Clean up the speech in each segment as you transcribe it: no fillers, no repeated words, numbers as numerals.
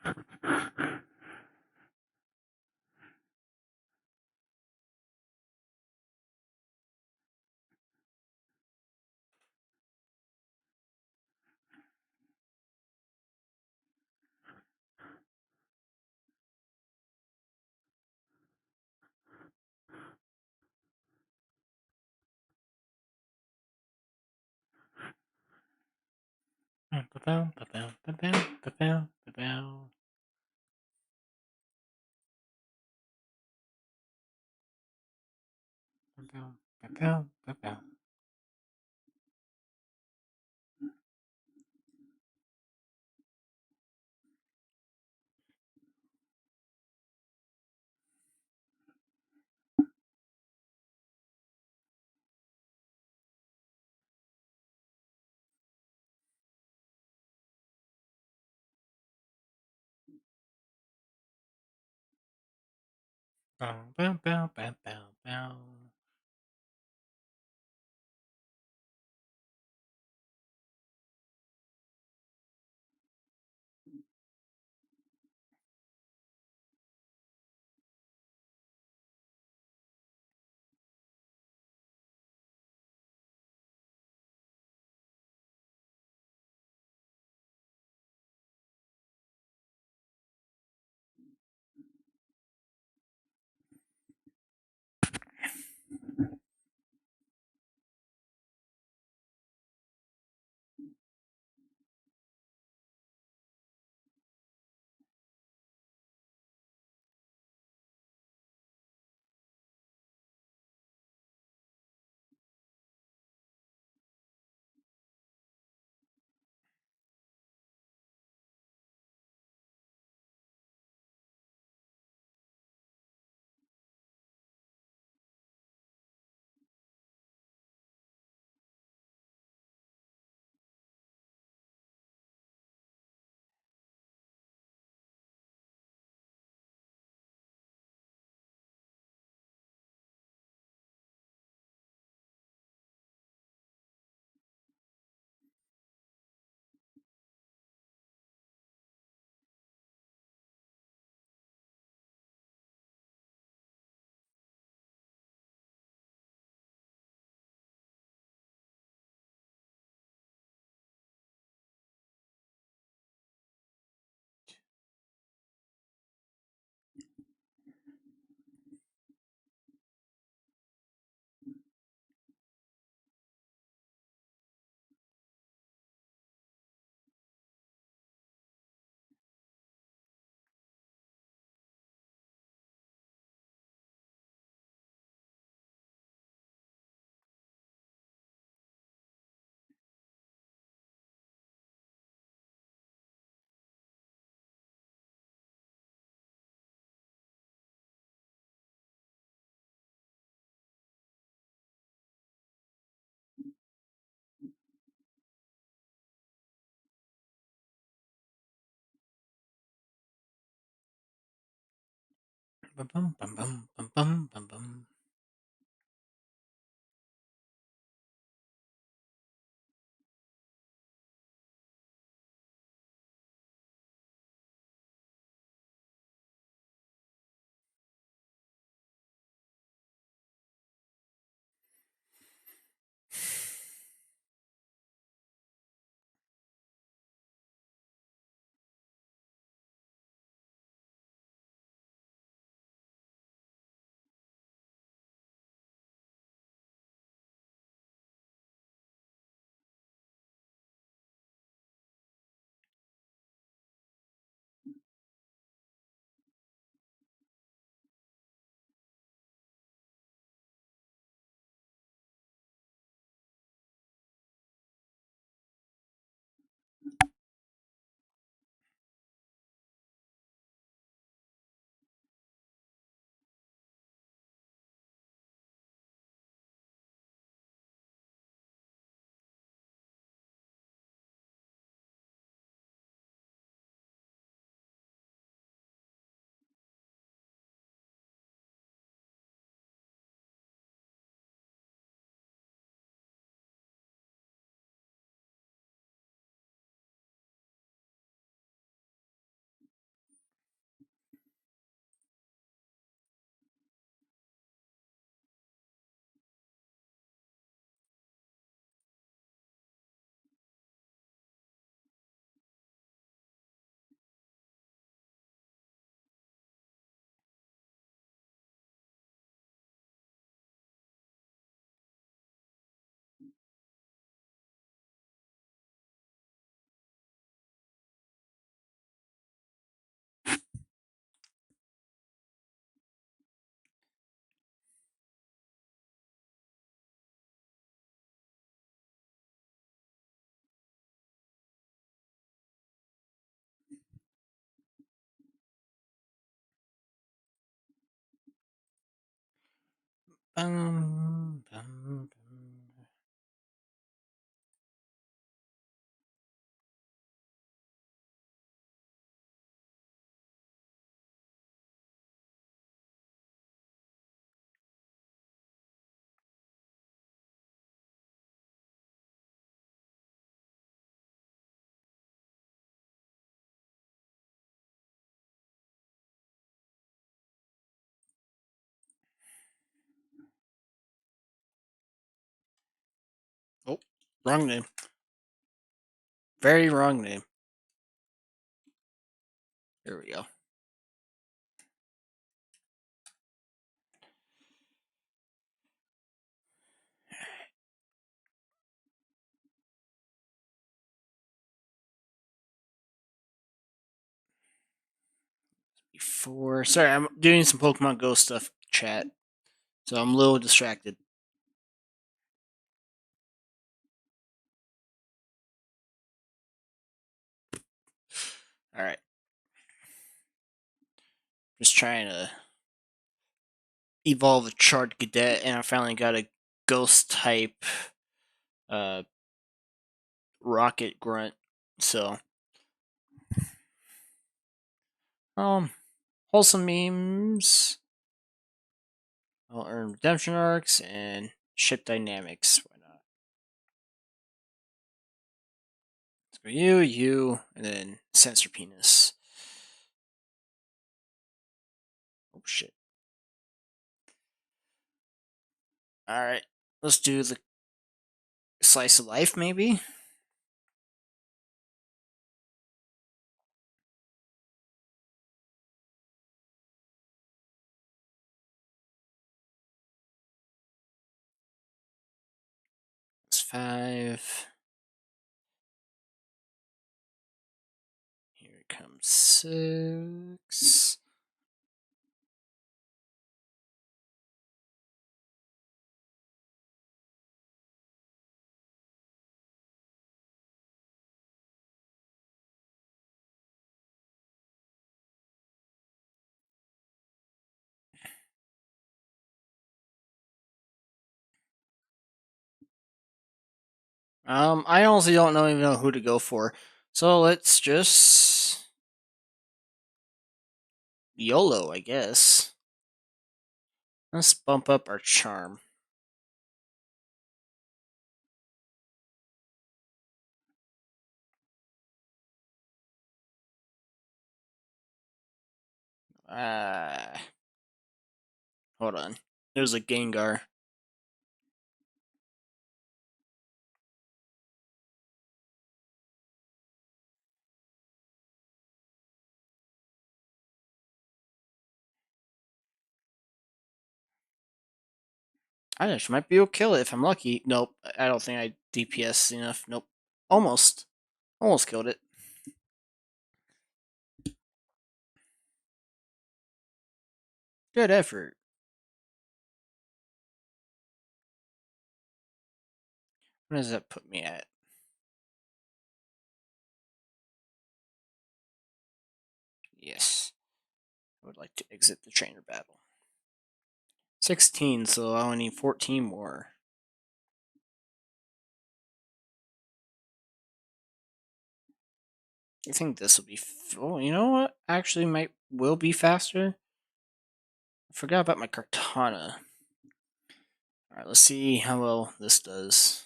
Bum bum bum bum bum bum bum bum. Bum, bum, bum. Oh, wrong name. Very wrong name. There we go. Before, sorry, I'm doing some Pokemon Go stuff, chat. So I'm a little distracted. All right, just trying to evolve a Charred Cadet, and I finally got a Ghost type uh, Rocket Grunt. So, wholesome memes. I'll earn redemption arcs and ship dynamics. Why not? Let's go you, and then sensor penis. Oh shit! All right, let's do the slice of life, maybe. It's 5. Here comes 6. I honestly don't even know who to go for. So let's just YOLO, I guess. Let's bump up our charm. Uh, hold on. There's a Gengar. I just might be able to kill it if I'm lucky. Nope, I don't think I DPS enough. Nope. Almost. Almost killed it. Good effort. What does that put me at? Yes. I would like to exit the trainer battle. 16, so I only need 14 more. I think this will be. Oh, you know what? Actually, will be faster. I forgot about my Kartana. All right, let's see how well this does.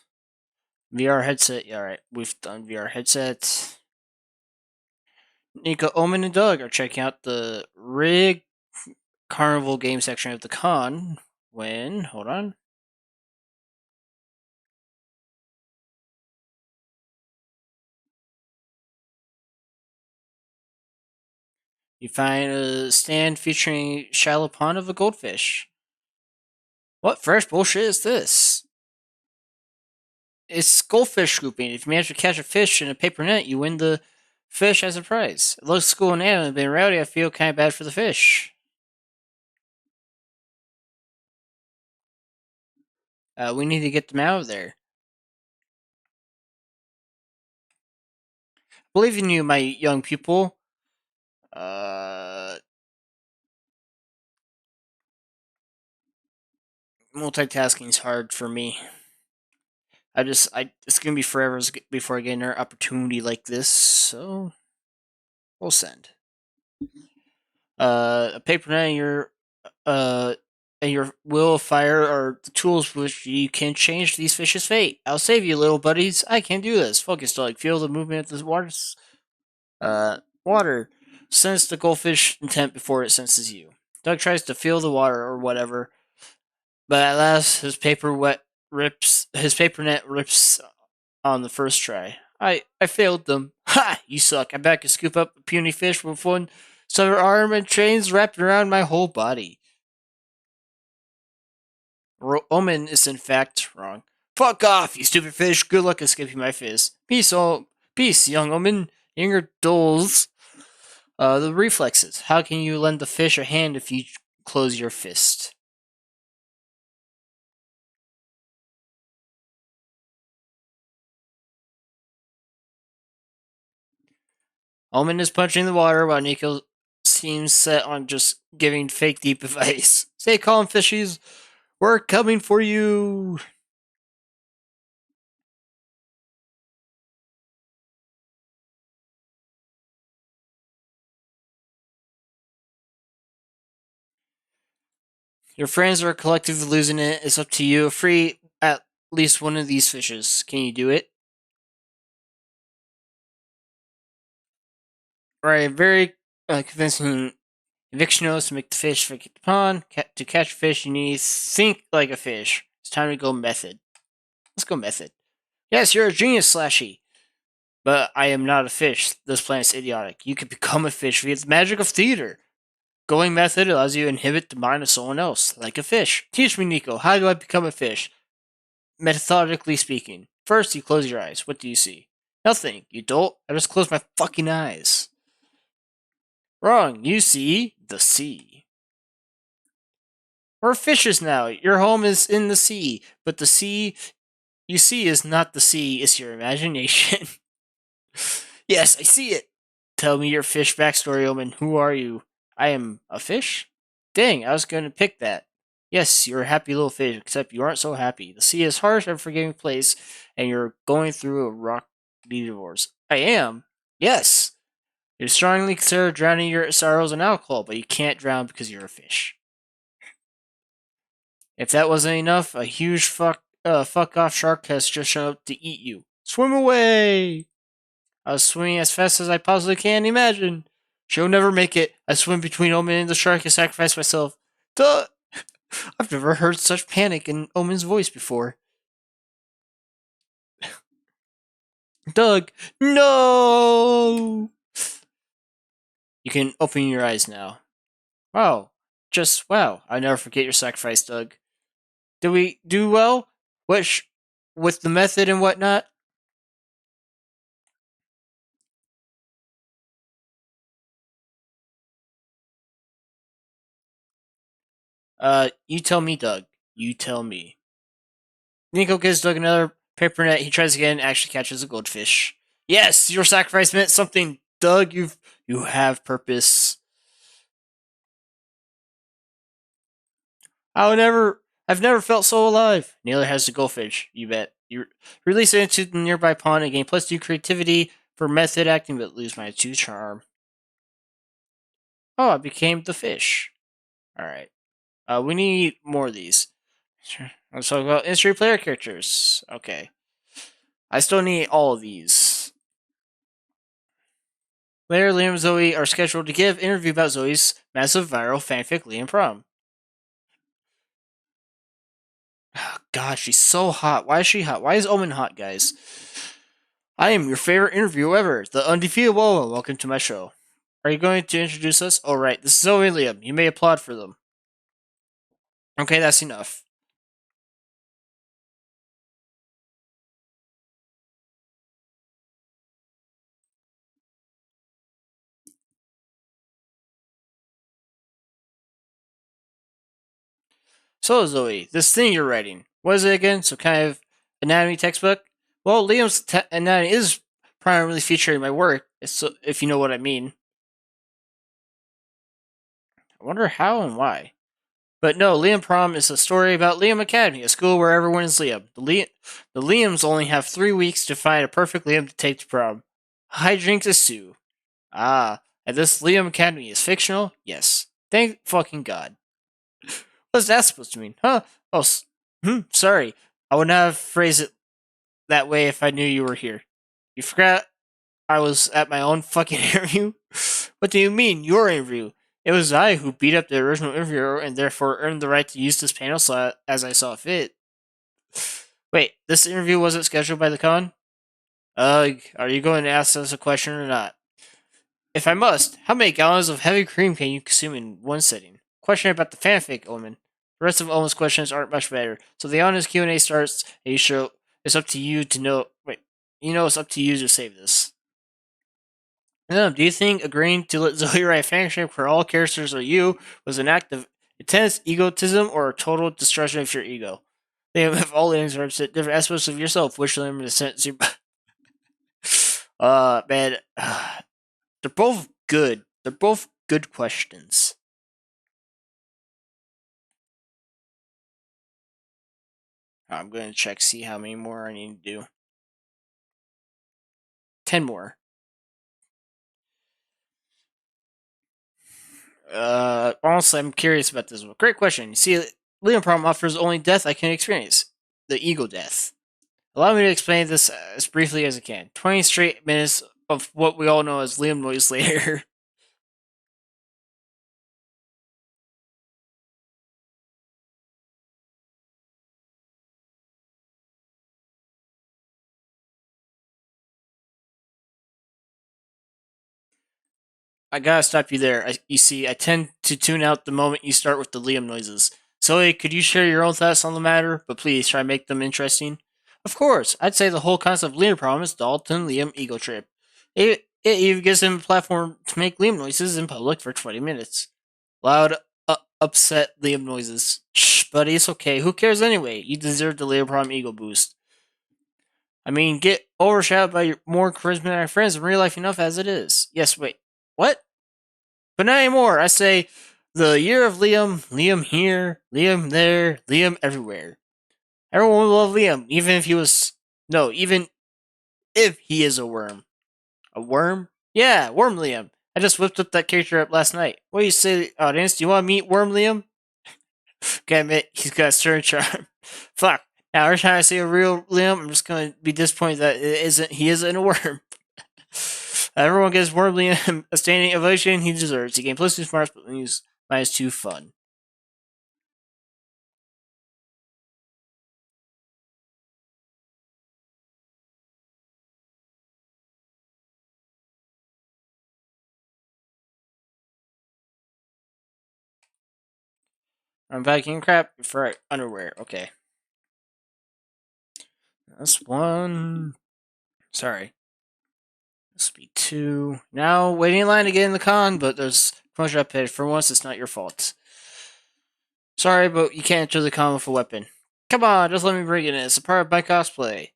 VR headset. Yeah, all right, we've done VR headset. Nico, Omen, and Doug are checking out the Rig Carnival game section of the con. When hold on, you find a stand featuring shallow pond of a goldfish. What fresh bullshit is this? It's goldfish scooping. If you manage to catch a fish in a paper net, you win the fish as a prize. It looks cool and animated, but in reality, I feel kind of bad for the fish. We need to get them out of there. Believe in you, my young pupil. Uh, multitasking is hard for me. It's gonna be forever before I get another opportunity like this. So we'll send. A paper net uh and your will of fire are the tools which you can change these fish's fate. I'll save you, little buddies. I can do this. Focus, Doug. Feel the movement of the water. Sense the goldfish intent before it senses you. Doug tries to feel the water or whatever, but at last his paper net rips on the first try. I failed them. Ha! You suck. I bet I can scoop up a puny fish with one severed arm and chains wrapped around my whole body. Omen is in fact wrong. Fuck off, you stupid fish. Good luck escaping my fist. Peace, young Omen. Younger dulls. The reflexes. How can you lend the fish a hand if you close your fist? Omen is punching the water while Nico seems set on just giving fake deep advice. Stay calm, fishies. We're coming for you. Your friends are collectively losing it. It's up to you. Free at least one of these fishes. Can you do it? Right, very convincing eviction notice to make the fish vacate the pond. To catch a fish, you need to think like a fish. It's time to go method. Let's go method. Yes, you're a genius, Slashy. But I am not a fish. This planet's idiotic. You can become a fish via the magic of theater. Going method allows you to inhibit the mind of someone else, like a fish. Teach me, Nico. How do I become a fish? Methodically speaking. First, you close your eyes. What do you see? Nothing, you dolt. I just closed my fucking eyes. Wrong. You see the sea. We're fishes now. Your home is in the sea, but the sea you see is not the sea, it's your imagination. Yes, I see it. Tell me your fish backstory, Omen. Who are you? I am a fish? Dang, I was going to pick that. Yes, you're a happy little fish, except you aren't so happy. The sea is harsh and forgiving place, and you're going through a rock divorce. I am? Yes. You strongly consider drowning your sorrows in alcohol, but you can't drown because you're a fish. If that wasn't enough, a huge fuck off shark has just shown up to eat you. Swim away! I was swimming as fast as I possibly can imagine. She'll never make it. I swim between Omen and the shark and sacrifice myself. Duh! I've never heard such panic in Omen's voice before. Doug, no! You can open your eyes now. Wow. Just wow. I never forget your sacrifice, Doug. Did we do well? Which, with the method and whatnot? You tell me, Doug. You tell me. Nico gives Doug another paper net. He tries again, actually catches a goldfish. Yes, your sacrifice meant something, Doug. You have purpose. I've never felt so alive. Neither has the goldfish, you bet. You release it into the nearby pond and gain +2 creativity for method acting, but lose my 2 charm. Oh, I became the fish. Alright. We need more of these. Let's talk about history player characters. Okay. I still need all of these. Later, Liam and Zoe are scheduled to give interview about Zoe's massive viral fanfic, Liam Prom. Oh, God, she's so hot. Why is she hot? Why is Omen hot, guys? I am your favorite interview ever, the undefeatable. Welcome to my show. Are you going to introduce us? All right, this is Zoe and Liam. You may applaud for them. Okay, that's enough. So, Zoe, this thing you're writing, what is it again? Some kind of anatomy textbook? Well, Liam's anatomy is primarily featuring my work, if you know what I mean. I wonder how and why. But no, Liam Prom is a story about Liam Academy, a school where everyone is Liam. The Liams only have 3 weeks to find a perfect Liam to take to prom. I drink to Sue. Ah, and this Liam Academy is fictional? Yes. Thank fucking God. What's that supposed to mean? Huh? Oh, sorry. I would not have phrased it that way if I knew you were here. You forgot I was at my own fucking interview? What do you mean, your interview? It was I who beat up the original interviewer and therefore earned the right to use this panel slot as I saw fit. Wait, this interview wasn't scheduled by the con? Are you going to ask us a question or not? If I must, how many gallons of heavy cream can you consume in one sitting? Question about the fanfic, Omen. The rest of Omen's questions aren't much better, so the honest Q&A starts, and you show it's up to you to know. Wait, it's up to you to save this. Do you think agreeing to let Zoe write fanfic for all characters or you was an act of intense egotism or a total destruction of your ego? They have all aliens represent different aspects of yourself. Which limit is sentence you? Man, they're both good. They're both good questions. I'm going to check, see how many more I need to do. 10 more. Honestly, I'm curious about this one. Great question. You see, Liam Prom offers the only death I can experience the ego death. Allow me to explain this as briefly as I can. 20 straight minutes of what we all know as Liam noise later. I gotta stop you there. You see, I tend to tune out the moment you start with the Liam noises. Zoe, could you share your own thoughts on the matter? But please try to make them interesting. Of course, I'd say the whole concept of Liam Prom is Dalton Liam ego trip. It even gives him a platform to make Liam noises in public for 20 minutes. Loud, upset Liam noises. Shh, buddy, it's okay. Who cares anyway? You deserve the Liam Prom ego boost. I mean, get overshadowed by your more charismatic friends in real life enough as it is. Yes, wait. What? But not anymore. I say the year of Liam, Liam here, Liam there, Liam everywhere. Everyone will love Liam, even if he was. No, even if he is a worm. A worm? Yeah, Worm Liam. I just whipped up that character up last night. What do you say, audience? Do you want to meet Worm Liam? Gotta admit, he's got a stern charm. Fuck. Now, every time I see a real Liam, I'm just gonna be disappointed that he isn't a worm. Everyone gives Worm Liam a standing ovation he deserves. He gained plus 2 smarts, but he's -2 fun. I'm vacuuming crap for underwear. Okay. That's one. Sorry. This will be two. Now, waiting in line to get in the con, but there's promotion update. For once, it's not your fault. Sorry, but you can't enter the con with a weapon. Come on, just let me bring it in. It's a part of my cosplay.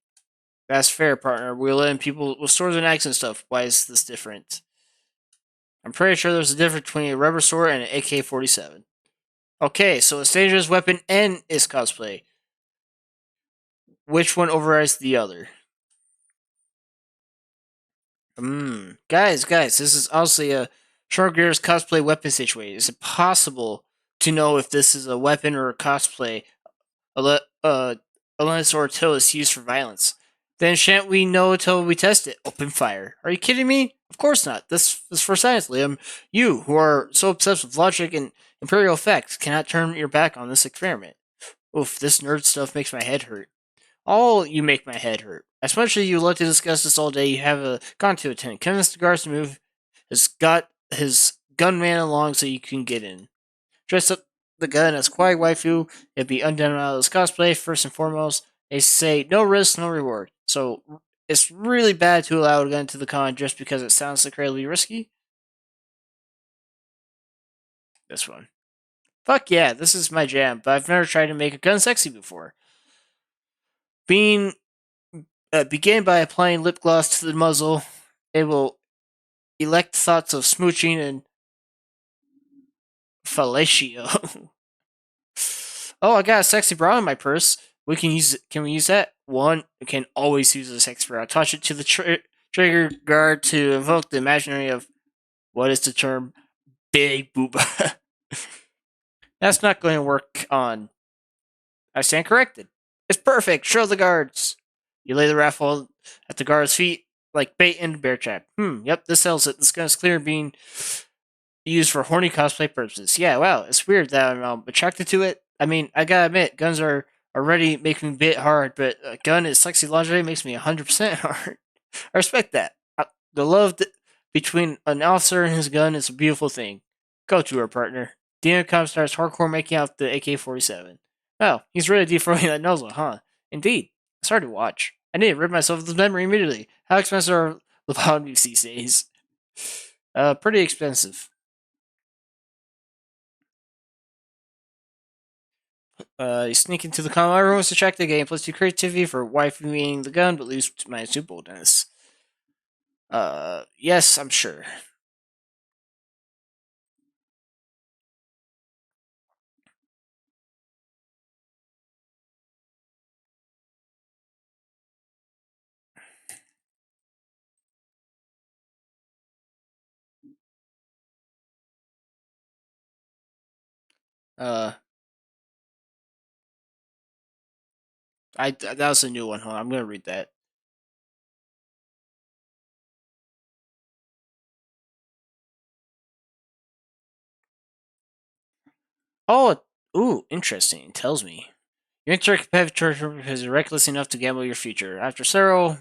That's fair, partner. We're letting people with swords and axes and stuff. Why is this different? I'm pretty sure there's a difference between a rubber sword and an AK-47. Okay, so it's dangerous weapon and is cosplay. Which one overrides the other? Guys, this is honestly a Shark Gears cosplay weapon situation. Is it possible to know if this is a weapon or a cosplay, unless or until it's used for violence? Then shan't we know until we test it? Open fire. Are you kidding me? Of course not. This is for science, Liam. You, who are so obsessed with logic and imperial effects, cannot turn your back on this experiment. Oof, this nerd stuff makes my head hurt. All you make my head hurt. As much as you love to discuss this all day, you have a gone to attend. Convince the guards to move his gunman along so you can get in. Dress up the gun as Kwai Waifu. It'd be undone out of this cosplay, first and foremost. They say no risk, no reward. So it's really bad to allow a gun to the con just because it sounds incredibly risky. This one. Fuck yeah, this is my jam, but I've never tried to make a gun sexy before. Being begin by applying lip gloss to the muzzle. It will elect thoughts of smooching and fellatio. Oh, I got a sexy bra in my purse. We can use. Can we use that? One can always use a sexy bra. Attach it to the trigger guard to evoke the imaginary of what is the term big booba. That's not going to work on. I stand corrected. It's perfect. Show the guards. You lay the raffle at the guard's feet like bait in a bear trap. Yep, this sells it. This gun is clear being used for horny cosplay purposes. Yeah, wow, it's weird that I'm attracted to it. I mean, I gotta admit, guns are already making me a bit hard, but a gun is sexy lingerie makes me 100% hard. I respect that. The love between an officer and his gun is a beautiful thing. Go to her, partner. DMCOM starts hardcore making out the AK-47. Wow, he's really defrowing that nozzle, huh? Indeed. It's hard to watch. I need to rid myself of this memory immediately. How expensive are lobotomies these days? Pretty expensive. You sneak into the common room to check the game, plus 2 creativity for wifing the gun, but lose -2 boldness. Yes, I'm sure. Uh, that was a new one. Hold on, I'm gonna read that. Oh, ooh, interesting. It tells me. You enter a competitive because you're reckless enough to gamble your future. After several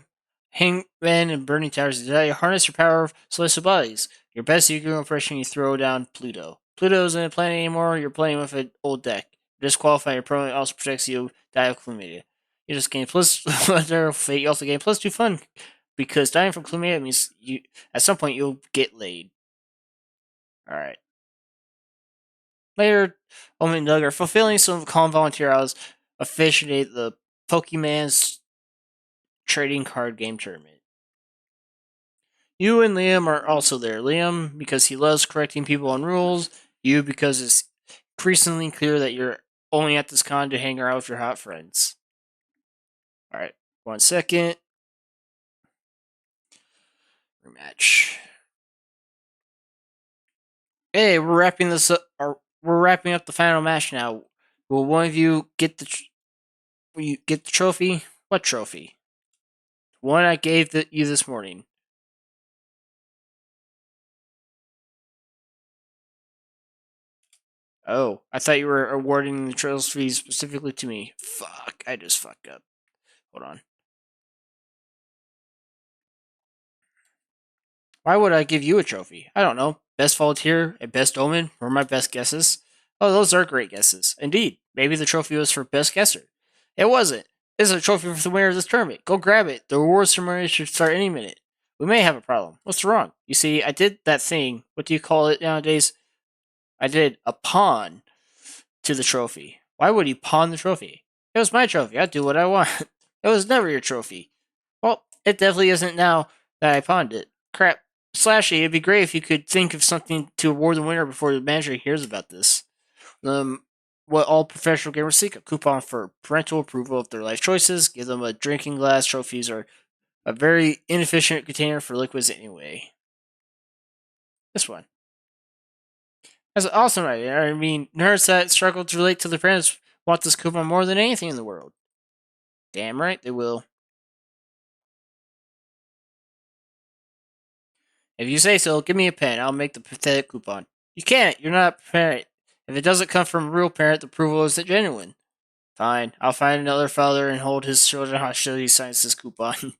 hangmen and burning towers, you harness your power of celestial bodies. Your best Yu-Gi-Oh impression, you throw down Pluto. Pluto isn't a planet anymore, you're playing with an old deck. Disqualifying your opponent also protects you, die of chlamydia. You just gain plus fate, you also gain +2 fun. Because dying from chlamydia means you at some point you'll get laid. Alright. Later, Omen and Doug are fulfilling some calm volunteer hours officiate the Pokemon's trading card game tournament. You and Liam are also there. Liam, because he loves correcting people on rules. You, because it's increasingly clear that you're only at this con to hang around with your hot friends. Alright, 1 second. Rematch. Hey, we're wrapping this up. We're wrapping up the final match now. Will one of you get the trophy? What trophy? One I gave you this morning. Oh, I thought you were awarding the trophy specifically to me. Fuck, I just fucked up. Hold on. Why would I give you a trophy? I don't know. Best volunteer and best omen were my best guesses. Oh, those are great guesses. Indeed. Maybe the trophy was for best guesser. It wasn't. It's a trophy for the winner of this tournament. Go grab it. The rewards ceremony should start any minute. We may have a problem. What's wrong? You see, I did that thing. What do you call it nowadays? I did a pawn to the trophy. Why would you pawn the trophy? It was my trophy. I'd do what I want. It was never your trophy. Well, it definitely isn't now that I pawned it. Crap. Slashy, it'd be great if you could think of something to award the winner before the manager hears about this. What all professional gamers seek, a coupon for parental approval of their life choices, give them a drinking glass, trophies, or a very inefficient container for liquids anyway. This one. That's an awesome idea. I mean, nerds that struggle to relate to their parents want this coupon more than anything in the world. Damn right they will. If you say so, give me a pen. I'll make the pathetic coupon. You can't. You're not a parent. If it doesn't come from a real parent, the approval isn't genuine. Fine. I'll find another father and hold his children hostility signs this coupon.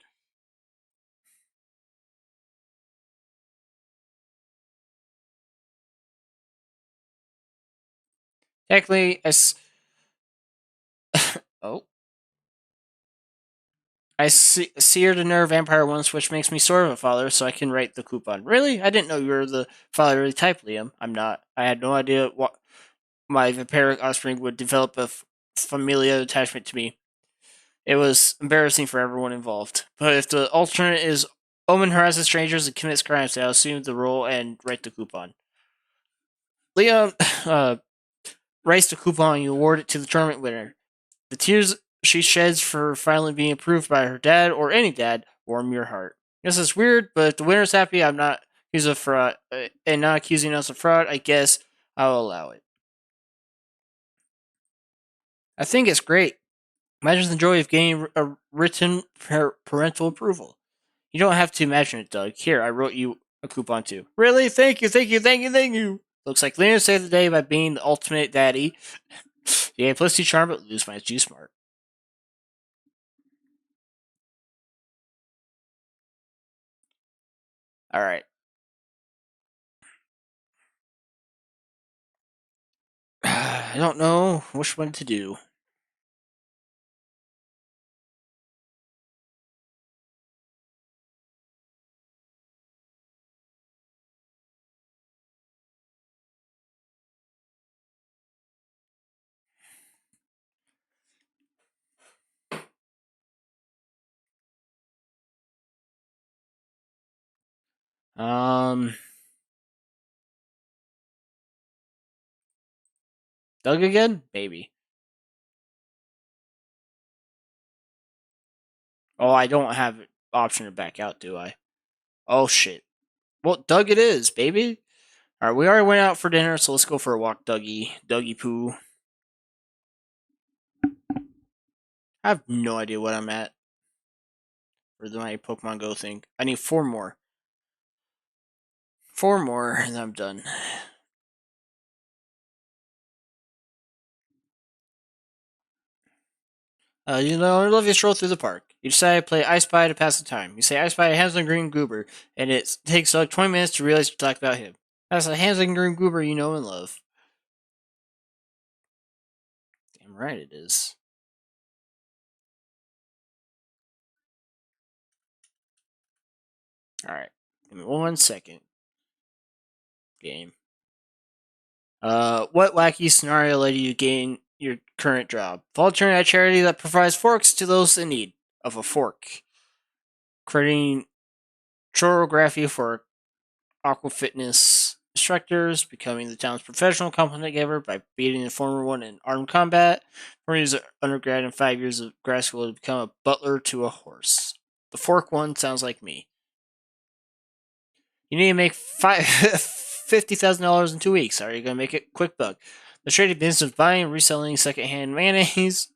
Technically, oh. I seared a nerve vampire once, which makes me sort of a father, so I can write the coupon. Really? I didn't know you were the fatherly type, Liam. I'm not. I had no idea what my vampiric offspring would develop a familial attachment to me. It was embarrassing for everyone involved. But if the alternate is Omen harasses strangers and commits crimes, I'll assume the role and write the coupon. Liam, writes the coupon and you award it to the tournament winner. The tears she sheds for finally being approved by her dad or any dad warm your heart. This is weird, but if the winner's happy, I'm not accused of fraud, and not accusing us of fraud, I guess I'll allow it. I think it's great. Imagine the joy of getting a written parental approval. You don't have to imagine it, Doug. Here, I wrote you a coupon too. Really? Thank you, thank you, thank you, thank you. Looks like Lena saved the day by being the ultimate daddy. Yeah, plus two charm, but lose my G smart. Alright. I don't know which one to do. Um, Doug again? Maybe. Oh, I don't have an option to back out, do I? Oh shit. Well, Doug it is, baby. Alright, we already went out for dinner, so let's go for a walk, Dougie. Dougie poo. I have no idea what I'm at. For my Pokemon Go thing. I need 4 more. 4 more, and then I'm done. I love you stroll through the park. You decide to play I Spy to pass the time. You say I Spy a handsome green goober, and it takes like 20 minutes to realize you talk about him. That's a handsome green goober you know and love. Damn right it is. Alright. Give me 1 second. Game. What wacky scenario led you to gain your current job? Volunteering at a charity that provides forks to those in need of a fork. Creating choreography for aqua fitness instructors, becoming the town's professional compliment giver by beating the former one in armed combat, for his undergrad and 5 years of grad school to become a butler to a horse. The fork one sounds like me. You need to make $50,000 in 2 weeks. Are you going to make it? Quick buck. The trading business of buying and reselling secondhand mayonnaise.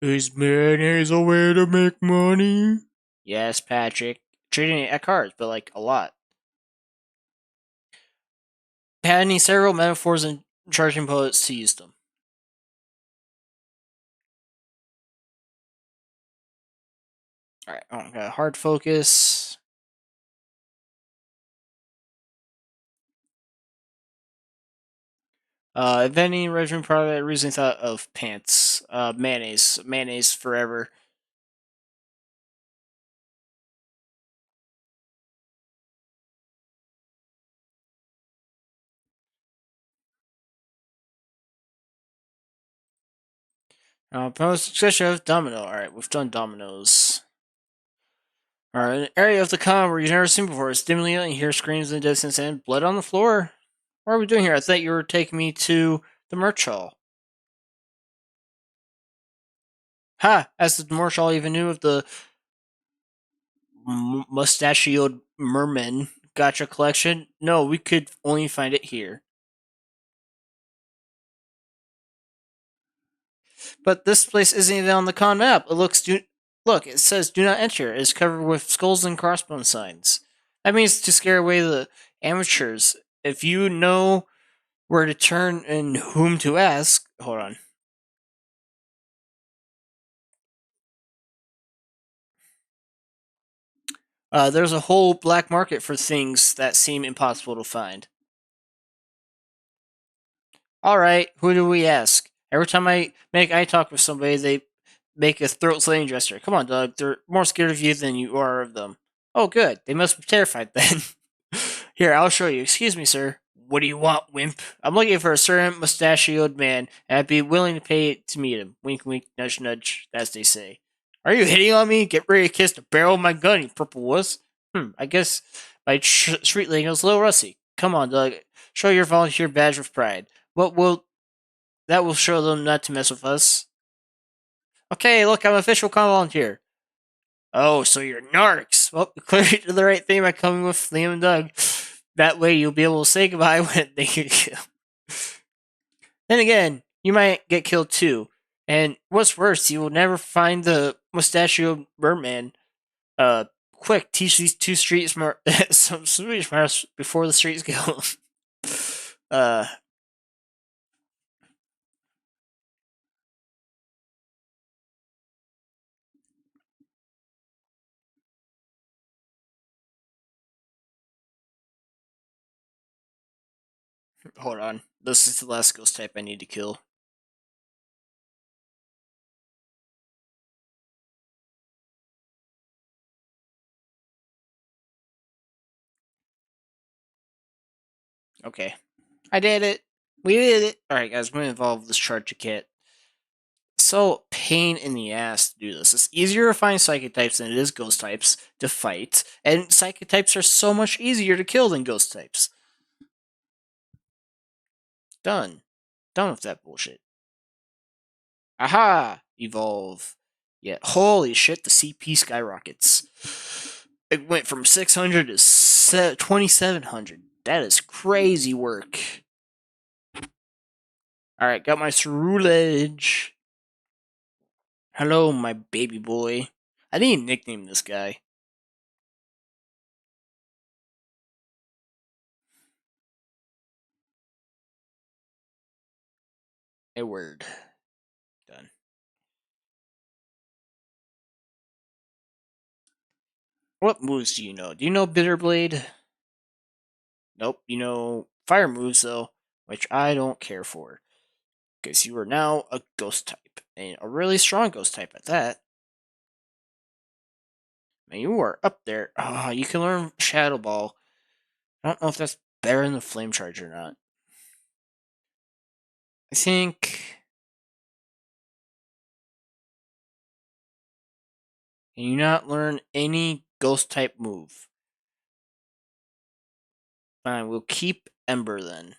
Is mayonnaise a way to make money? Yes, Patrick. Trading it at cards, but like a lot. Patenting several metaphors and charging poets to use them. Alright, I got hard focus. Inventing regimen product, I recently thought of pants. Mayonnaise. Mayonnaise forever. Promote succession of domino. Alright, we've done dominoes. Alright, an area of the con where you've never seen before. It's dimly lit and you hear screams in the distance and blood on the floor. What are we doing here? I thought you were taking me to the merch hall. Ha! As the merch hall even knew of the mustachioed merman gotcha collection? No, we could only find it here. But this place isn't even on the con map. Look, it says "Do not enter." It's covered with skulls and crossbone signs. That means to scare away the amateurs. If you know where to turn and whom to ask, hold on. There's a whole black market for things that seem impossible to find. All right, who do we ask? Every time I make eye talk with somebody, they make a throat-slitting gesture. Come on, Doug. They're more scared of you than you are of them. Oh, good. They must be terrified then. Here, I'll show you. Excuse me, sir. What do you want, wimp? I'm looking for a certain mustachioed man, and I'd be willing to pay to meet him. Wink, wink, nudge, nudge, as they say. Are you hitting on me? Get ready to kiss the barrel of my gun, you purple wuss. I guess my street lingo's a little rusty. Come on, Doug. Show your volunteer badge with pride. What will That will show them not to mess with us. Okay, look, I'm official volunteer. Oh, so you're narcs. Well, clearly did the right thing by coming with Liam and Doug. That way you'll be able to say goodbye when they get killed. Then again, you might get killed too. And what's worse, you will never find the mustachioed merman. Quick, teach these two street smart some street smarts before the streets go. uh, hold on. This is the last ghost type I need to kill. Okay. I did it. We did it. Alright, guys, I'm going to evolve this Charger Kit. So pain in the ass to do this. It's easier to find psychic types than it is ghost types to fight, and psychic types are so much easier to kill than ghost types. Done. Done with that bullshit. Aha! Evolve. Yeah, holy shit, the CP skyrockets. It went from 600 to 2700. That is crazy work. Alright, got my Cerulege. Hello, my baby boy. I need to nickname this guy. A word. Done. What moves do you know? Do you know Bitterblade? Nope. You know fire moves, though, which I don't care for. Because you are now a ghost type. And a really strong ghost type at that. Man, you are up there. Oh, you can learn Shadow Ball. I don't know if that's better than the Flame Charge or not. I think. Can you not learn any ghost type move? Fine, we'll keep Ember then.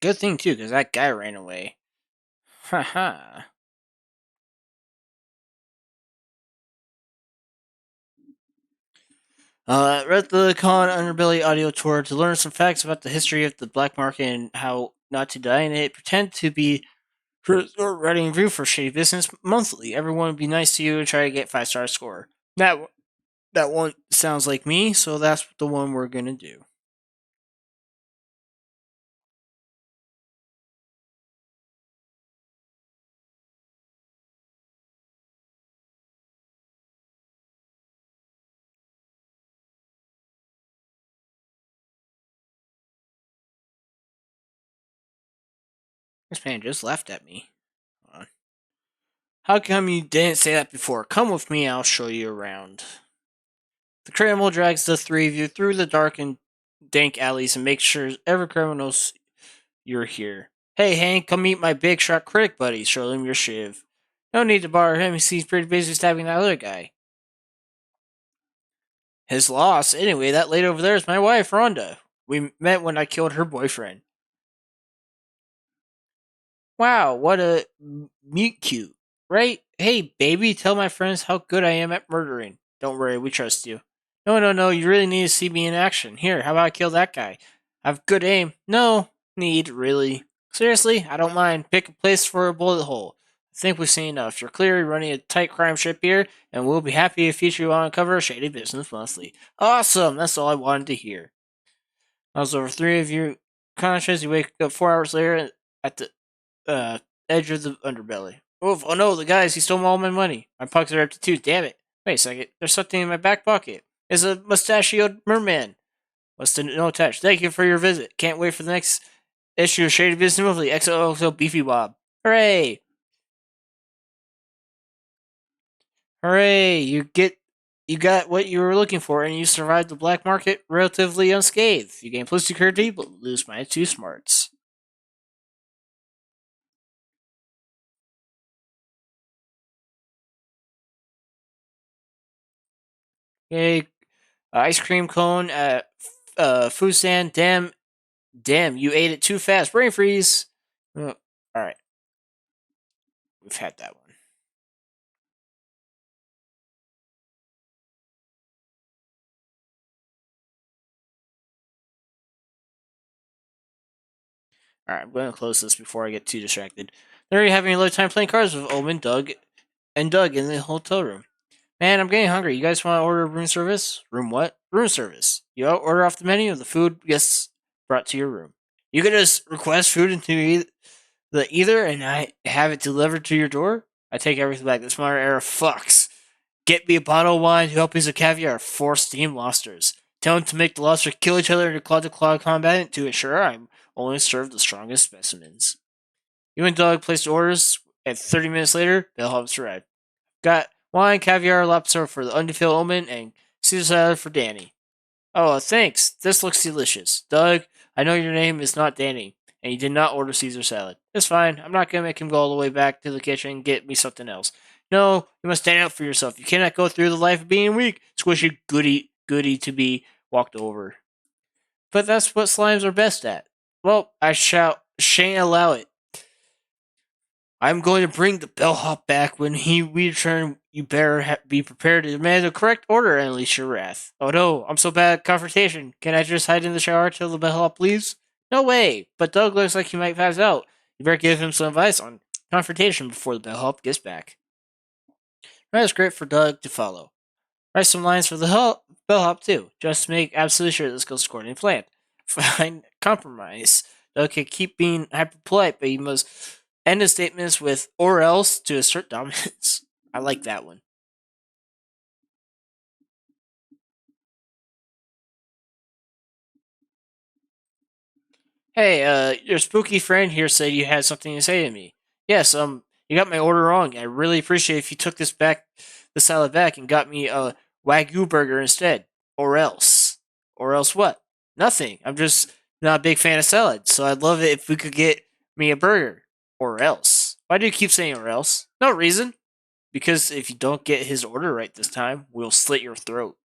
Good thing too, because that guy ran away. Haha. Read the Con Underbelly audio tour to learn some facts about the history of the black market and how not to die in it. Pretend to be writing a review for Shady Business monthly. Everyone would be nice to you and try to get 5-star score. That one sounds like me, so that's the one we're gonna do. This man just laughed at me. Hold on. How come you didn't say that before? Come with me, I'll show you around. The criminal drags the three of you through the dark and dank alleys and makes sure every criminal knows you're here. Hey, Hank, come meet my big shot critic buddy. Show him your shiv. No need to borrow him, he seems pretty busy stabbing that other guy. His loss. Anyway, that lady over there is my wife, Rhonda. We met when I killed her boyfriend. Wow, what a mute cute. Right? Hey, baby, tell my friends how good I am at murdering. Don't worry, we trust you. No, you really need to see me in action. Here, how about I kill that guy? I've good aim. No, need, really. Seriously, I don't mind. Pick a place for a bullet hole. I think we've seen enough. You're clearly running a tight crime ship here, and we'll be happy to feature you on cover of Shady Business Monthly. Awesome! That's all I wanted to hear. I was over three of you conscious. You wake up 4 hours later at the edge of the underbelly. Oof, oh no, the guys, he stole all my money. My pockets are empty too, damn it. Wait a second, there's something in my back pocket. It's a mustachioed merman. What's the no touch? Thank you for your visit. Can't wait for the next issue of Shady Business Monthly. XOXO Beefy Bob. Hooray! Hooray! You get you got what you were looking for, and you survived the black market relatively unscathed. You gain plus 2 security, but lose minus 2 smarts. Okay, ice cream cone at food stand. Damn, you ate it too fast. Brain freeze. All right, we've had that one. All right, I'm going to close this before I get too distracted. There you having a little time playing cards with Omen, Doug, and Doug in the hotel room. Man, I'm getting hungry. You guys want to order room service? Room what? Room service. You order off the menu, the food gets brought to your room. You can just request food into the either, and I have it delivered to your door. I take everything back. This modern era fucks. Get me a bottle of wine, 2 piece of caviar, 4 steamed lobsters. Tell them to make the lobster kill each other in a claw-to-claw combat, and to ensure I'm only serve the strongest specimens. You and Doug placed orders, and 30 minutes later, bellhops arrived. Got wine, caviar, lobster for the undefeated Omen, and Caesar salad for Danny. Oh, thanks. This looks delicious. Doug, I know your name is not Danny, and you did not order Caesar salad. It's fine. I'm not going to make him go all the way back to the kitchen and get me something else. No, you must stand up for yourself. You cannot go through the life of being weak, squishy, goody to be walked over. But that's what slimes are best at. Well, I shan't allow it. I'm going to bring the bellhop back when we return. You better be prepared to demand the correct order and unleash your wrath. Oh no, I'm so bad at confrontation. Can I just hide in the shower till the bellhop leaves? No way, but Doug looks like he might pass out. You better give him some advice on confrontation before the bellhop gets back. Write a script for Doug to follow. Write some lines for the bellhop too, just to make absolutely sure this goes according to plan. Find compromise. Doug can keep being hyper polite, but he must end his statements with "or else" to assert dominance. I like that one. Hey, your spooky friend here said you had something to say to me. Yes, you got my order wrong. I really appreciate if you took the salad back, and got me a wagyu burger instead. Or else, or else what? Nothing. I'm just not a big fan of salad, so I'd love it if we could get me a burger. Or else. Why do you keep saying or else? No reason. Because if you don't get his order right this time, we'll slit your throat.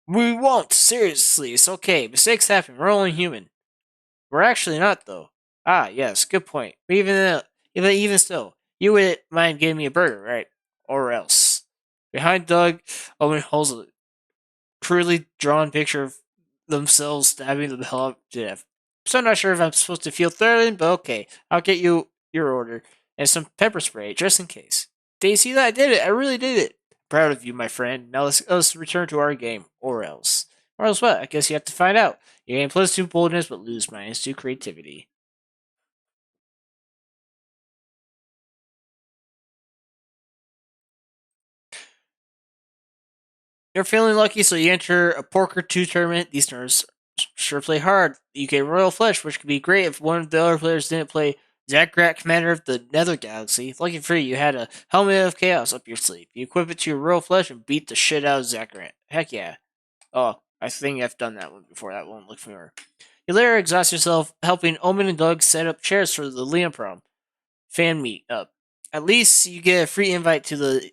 We won't. Seriously, it's okay. Mistakes happen. We're only human. We're actually not, though. Ah, yes, good point. But even still, you wouldn't mind giving me a burger, right? Or else. Behind Doug, Owen holds a crudely drawn picture of themselves stabbing the hell up to death. So I'm not sure if I'm supposed to feel threatened, but okay. I'll get you your order and some pepper spray just in case. Did you see that? I did it. I really did it. Proud of you, my friend. Now let's return to our game. Or else. Or else what? I guess you have to find out. You gain plus 2 boldness, but lose minus 2 creativity. You're feeling lucky, so you enter a Porker 2 tournament. These nerds sure play hard. You get Royal Flush, which could be great if one of the other players didn't play Zagrat, Commander of the Nether Galaxy. Lucky for you had a Helmet of Chaos up your sleeve. You equip it to your Royal Flush and beat the shit out of Zagrat. Heck yeah. Oh, I think I've done that one before. That won't look familiar. You later exhaust yourself helping Omen and Doug set up chairs for the Liam prom fan meet up. At least you get a free invite to the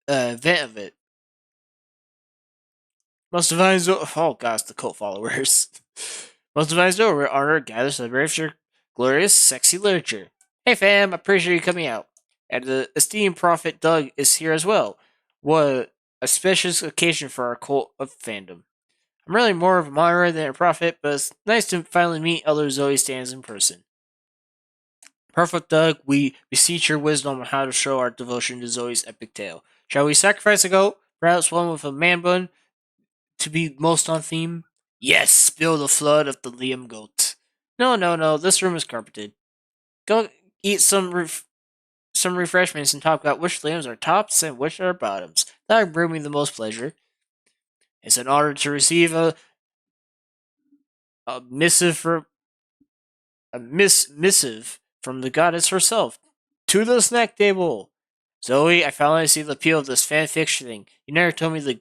event of it. Most divine oh gosh, the cult followers. Most divine Zoro honor gathers to celebrate your glorious, sexy literature. Hey fam, I appreciate you coming out. And the esteemed prophet Doug is here as well. What a special occasion for our cult of fandom. I'm really more of a moderator than a prophet, but it's nice to finally meet other Zoe stands in person. Perfect Doug, we beseech your wisdom on how to show our devotion to Zoe's epic tale. Shall we sacrifice a goat? Perhaps one with a man bun to be most on theme? Yes, spill the flood of the Liam goat. No, no, no, this room is carpeted. Go eat some refreshments and talk about which Liams are tops and which are bottoms. That would bring me the most pleasure. It's an honor to receive a missive from missive from the goddess herself. To the snack table. Zoe, I finally see the appeal of this fan fiction thing. You never told me the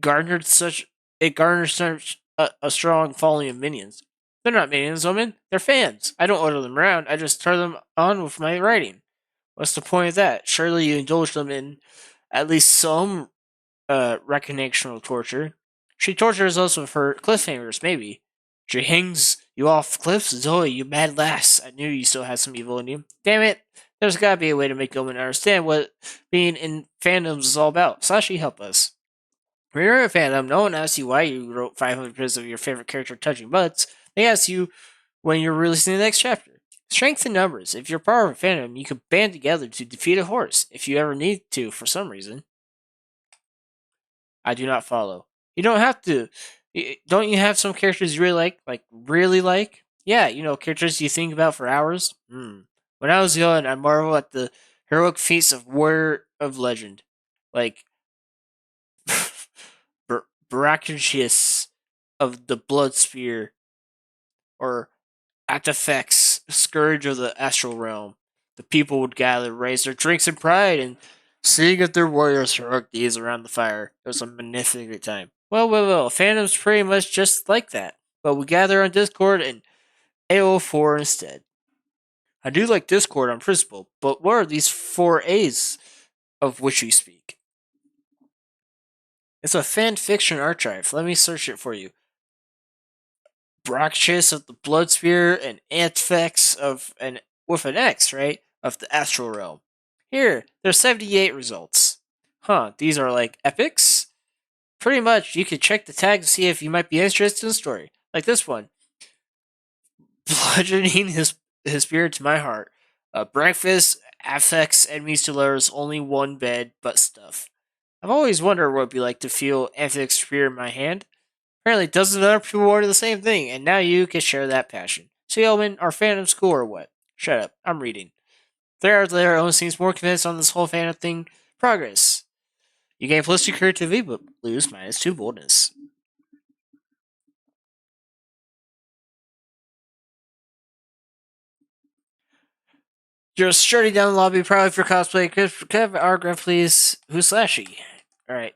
garnered such it garners such a strong following of minions. They're not minions, woman. They're fans. I don't order them around. I just turn them on with my writing. What's the point of that? Surely you indulge them in at least some recognitional torture. She tortures us with her cliffhangers, maybe. She hangs you off cliffs? Zoe, you mad lass. I knew you still had some evil in you. Damn it. There's gotta be a way to make women understand what being in fandoms is all about. Sashi, help us. When you're a fandom, no one asks you why you wrote 500 pages of your favorite character touching butts. They ask you when you're releasing the next chapter. Strength in numbers. If you're part of a fandom, you can band together to defeat a horse if you ever need to for some reason. I do not follow. You don't have to. Don't you have some characters you really like? Like, really like? Yeah, characters you think about for hours? When I was young, I marvel at the heroic feats of Warrior of Legend. Like, Brachiosaurus of the Blood Spear, or Atafex, Scourge of the Astral Realm. The people would gather, raise their drinks in pride, and sing of their warriors' heroic deeds around the fire. It was a magnificent time. Well, fandom's pretty much just like that. But we gather on Discord and AO4 instead. I do like Discord on principle, but what are these 4A's of which you speak? It's a fan fiction archive. Let me search it for you. Brachus of the Blood Spear and Antfex of an with an X, right? Of the Astral Realm. Here, there's 78 results. Huh, these are like epics? Pretty much, you could check the tag to see if you might be interested in the story. Like this one. Bludgeoning his spirit to my heart. Breakfast affects enemies to lovers, only one bed, but stuff. I've always wondered what it'd be like to feel Amphic's spear in my hand. Apparently, dozens of other people order the same thing, and now you can share that passion. So, Yeoman, our fandom school or what? Shut up, I'm reading. There only seems more convinced on this whole fandom thing. Progress. You gain +2 creativity, but lose -2 boldness. You're strutting down the lobby, proud of your cosplay. Could I have an autograph, please? Who's Slashy? Alright.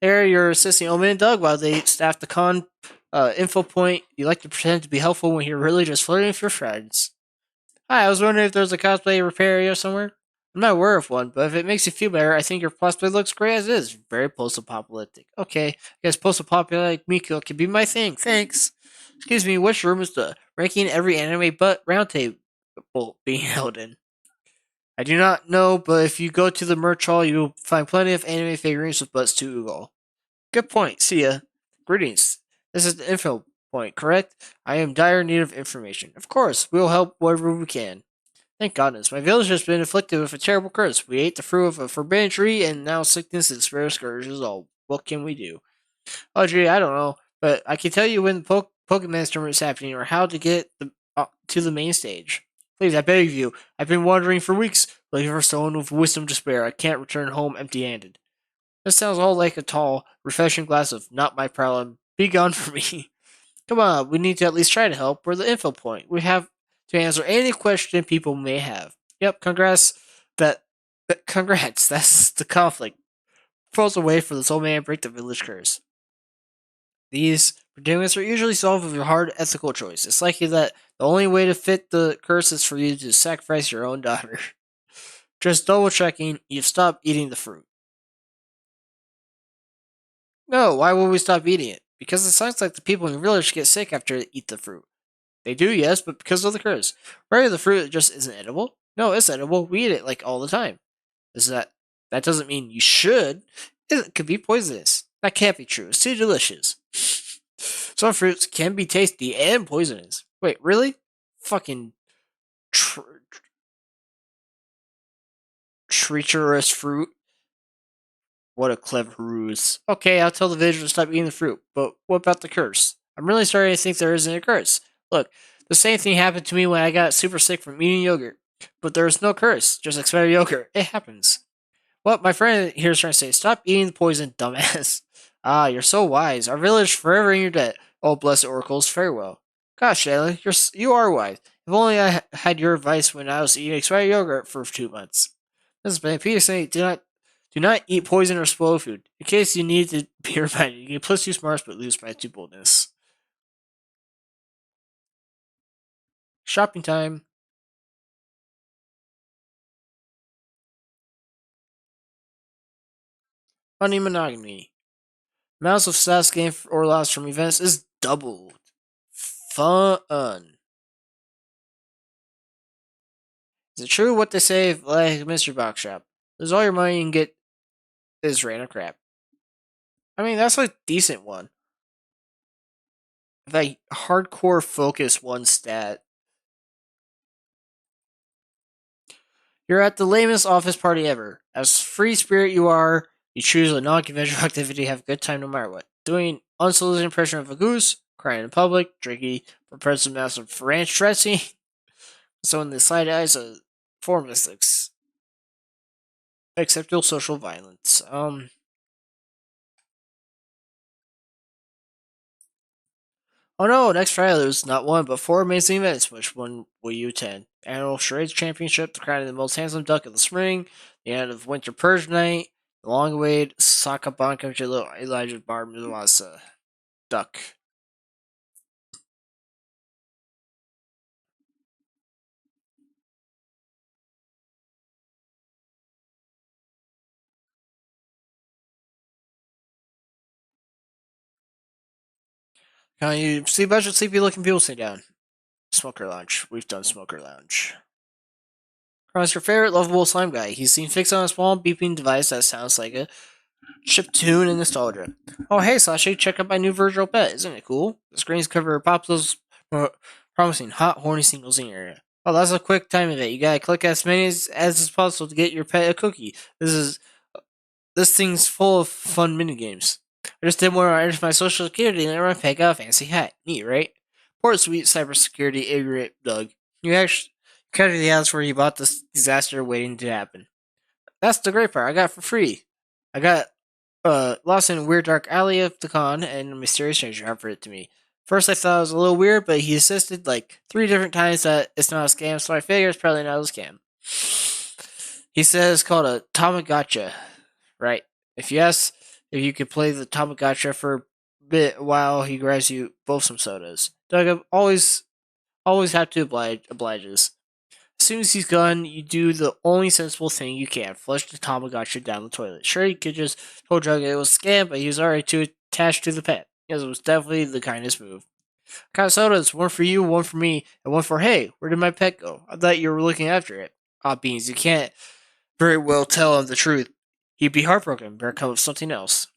There, you're assisting Omen and Doug while they staff the con info point. You like to pretend to be helpful when you're really just flirting with your friends. Hi, I was wondering if there's a cosplay repair area somewhere. I'm not aware of one, but if it makes you feel better, I think your cosplay looks great as is. Very post-apocalyptic. Okay, I guess post-apocalyptic Miko can be my thing. Thanks. Excuse me, which room is the ranking every anime but roundtable being held in? I do not know, but if you go to the merch hall, you will find plenty of anime figurines with butts to Google. Good point. See ya. Greetings. This is the info point, correct? I am dire need of information. Of course, we'll help wherever we can. Thank goodness. My village has been afflicted with a terrible curse. We ate the fruit of a forbidden tree, and now sickness and despair scourges all. What can we do? Oh, gee, I don't know. But I can tell you when the Pokemon tournament is happening or how to get to the main stage. Please, I beg of you. I've been wandering for weeks, looking for someone with wisdom to spare. I can't return home empty-handed. This sounds all like a tall, refreshing glass of not my problem. Be gone from me. Come on, we need to at least try to help. We're the info point. We have to answer any question people may have. Yep, congrats. Congrats. That's the conflict. Falls away for this old man break the village curse. These predicaments are usually solved with a hard ethical choice. It's likely that the only way to fit the curse is for you to sacrifice your own daughter. Just double checking, you've stopped eating the fruit. No, why would we stop eating it? Because it sounds like the people in the village get sick after they eat the fruit. They do, yes, but because of the curse. Regular fruit just isn't edible. No, it's edible. We eat it like all the time. Is that doesn't mean you should. It could be poisonous. That can't be true. It's too delicious. Some fruits can be tasty and poisonous. Wait, really? Fucking treacherous fruit. What a clever ruse. Okay, I'll tell the villagers to stop eating the fruit, but what about the curse? I'm really starting to think there isn't a curse. Look, the same thing happened to me when I got super sick from eating yogurt. But there's no curse, just expired yogurt. It happens. Well, my friend here is trying to say, stop eating the poison, dumbass. Ah, you're so wise. Our village forever in your debt. Oh, blessed oracles, farewell. Gosh, Shanley, you are wise. If only I had your advice when I was eating expired yogurt for 2 months. This is bad. Peter saying, do not eat poison or spoiled food. In case you need to be reminded, you can plus 2 smarts but lose by 2 boldness. Shopping time. Money monogamy. Amounts of stats gained or lost from events is doubled. Fun. Is it true what they say, like Mystery Box Shop? Lose all your money and get this random crap. I mean, that's a decent one. Like, hardcore focus one stat. You're at the lamest office party ever. As free spirit you are, you choose a non-conventional activity, have a good time no matter what. Doing unsolicited impression of a goose, crying in public, drinking for present amounts of ranch dressing. So in the side eyes, a form of acceptable social violence. Oh no, next Friday there's not one but four amazing events. Which one will you attend? Annual Charades Championship, the crown of the most handsome duck of the spring, the end of Winter Purge Night, the long awaited Sakabanka Elijah Barmilasa duck. Can you see budget sleepy looking people sit down? Smoker Lounge. We've done Smoker Lounge. Crown's your favorite lovable slime guy. He's seen fixed on a small beeping device that sounds like a chiptune and nostalgia. Oh, hey, Sasha, check out my new virtual pet. Isn't it cool? The screen's cover popsicles promising hot, horny singles in your area. Oh, that's a quick time event. You gotta click as many as is possible to get your pet a cookie. This thing's full of fun minigames. I just did one where I entered my social security and my pet got a fancy hat. Neat, right? Poor sweet cybersecurity ignorant Doug. You actually counted the house where you bought this disaster waiting to happen. That's the great part. I got it for free. I got lost in a weird dark alley of the con, and a mysterious stranger offered it to me. First, I thought it was a little weird, but he insisted like 3 different times that it's not a scam, so I figured it's probably not a scam. He said it's called a Tamagotcha, right? If you ask if you could play the Tamagotcha for a bit while he grabs you both some sodas. Doug always have to obliges. As soon as he's gone, you do the only sensible thing you can: flush the Tamagotchi down the toilet. Sure, you could just told Doug it was a scam, but he was already too attached to the pet. Yes, it was definitely the kindest move. Got sodas, one for you, one for me, and one for hey, where did my pet go? I thought you were looking after it. Ah, beans, you can't very well tell him the truth. He'd be heartbroken. Better come up with something else.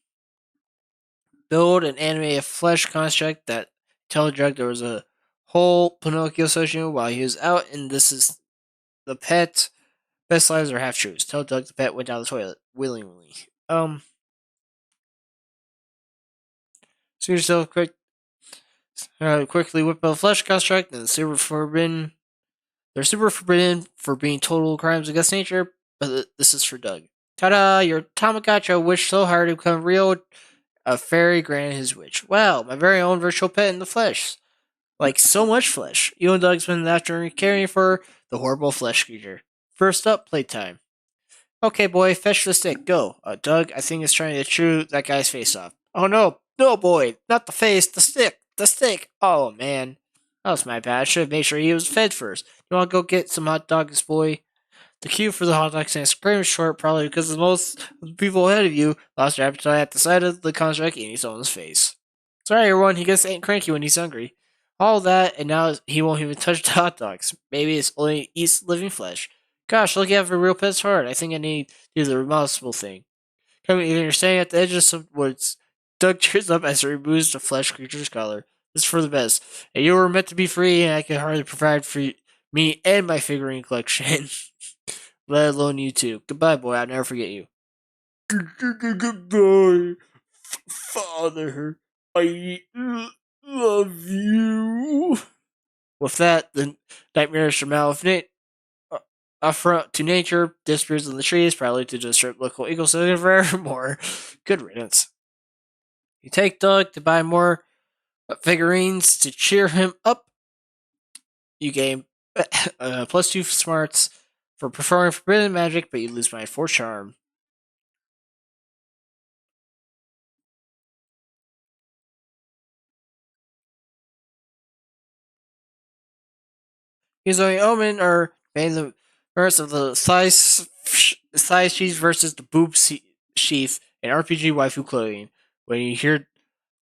Build and animate a flesh construct that tell Doug there was a whole Pinocchio session while he was out, and this is the pet. Best lies are half truths. Tell Doug the pet went down the toilet willingly. So yourself quickly whip out a flesh construct and super forbidden. They're super forbidden for being total crimes against nature, but this is for Doug. Ta-da! Your Tamagotchi wished so hard to become real. A fairy granted his wish. Wow, my very own virtual pet in the flesh. Like so much flesh. You and Doug spend the afternoon caring for the horrible flesh creature. First up, playtime. Okay, boy, fetch the stick. Go. Doug, I think it's trying to chew that guy's face off. Oh no, no, boy, not the face, the stick, the stick. Oh man, that was my bad. I should have made sure he was fed first. You want to go get some hot dogs, boy? The queue for the hot dogs and ice cream is short, probably because most of the people ahead of you lost their appetite at the sight of the construct eating someone's face. Sorry, everyone, he gets ain't cranky when he's hungry. All that, and now he won't even touch the hot dogs. Maybe it's only eats living flesh. Gosh, looking out for real pets hard. I think I need to do the responsible thing. Coming either you're standing at the edge of some woods. Doug cheers up as he removes the flesh creature's collar. This is for the best. And you were meant to be free, and I can hardly provide for me and my figurine collection. Let alone you two. Goodbye, boy. I'll never forget you. Goodbye, father. I love you. With that, the nightmarish malevolent affront to nature disappears in the trees, probably to disrupt local ecosystem forevermore. Good riddance. You take Doug to buy more figurines to cheer him up. You gain Plus 2 smarts for performing forbidden magic, but you lose my 4 charm. Using Omen or made the verse of the size sheath versus the boob sheath in RPG waifu clothing. When you hear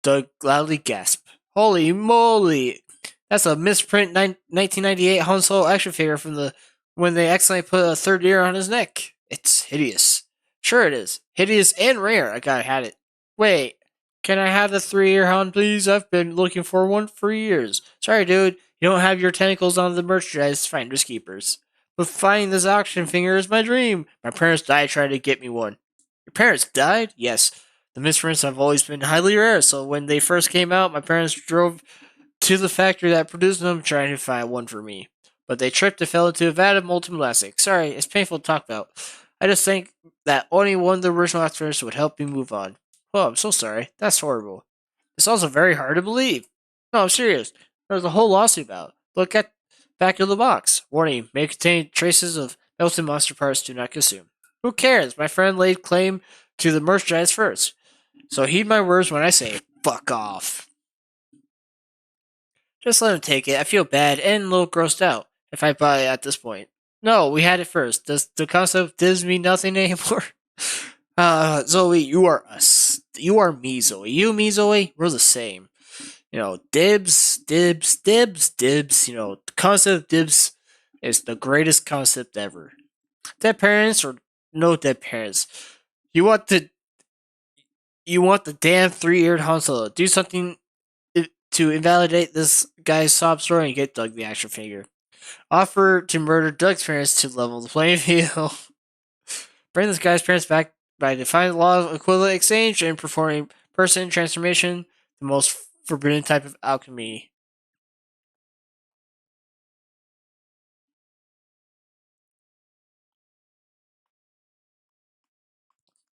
Doug loudly gasp, "Holy moly! That's a misprint 1998 Han Solo action figure from the when they accidentally put a third ear on his neck. It's hideous. Sure it is. Hideous and rare. I gotta have it. Wait, can I have the 3-ear Han, please? I've been looking for one for years. Sorry, dude. You don't have your tentacles on the merchandise finders keepers. But finding this action figure is my dream. My parents died trying to get me one. Your parents died? Yes. The misprints have always been highly rare, so when they first came out, my parents drove to the factory that produced them trying to find one for me. But they tripped and fell into a vat of molten plastic. Sorry, it's painful to talk about. I just think that only one of the original actors would help me move on. Oh, I'm so sorry. That's horrible. It's also very hard to believe. No, I'm serious. There's a whole lawsuit about it. Look at back of the box. Warning, may contain traces of melted monster parts, do not consume. Who cares? My friend laid claim to the merchandise first. So heed my words when I say, fuck off. Just let him take it. I feel bad and a little grossed out if I buy it at this point. No, we had it first. Does the concept of Diz mean nothing anymore? Zoe, you are us. You are me, Zoe. You, me, Zoe, we're the same. You know, dibs, dibs, dibs, dibs. You know, the concept of dibs is the greatest concept ever. Dead parents or no dead parents. You want the damn 3-eared Han Solo. Do something to invalidate this guy's sob story and get Doug the action figure. Offer to murder Doug's parents to level the playing field. Bring this guy's parents back by defying the law of equivalent exchange and performing person transformation, the most forbidden type of alchemy.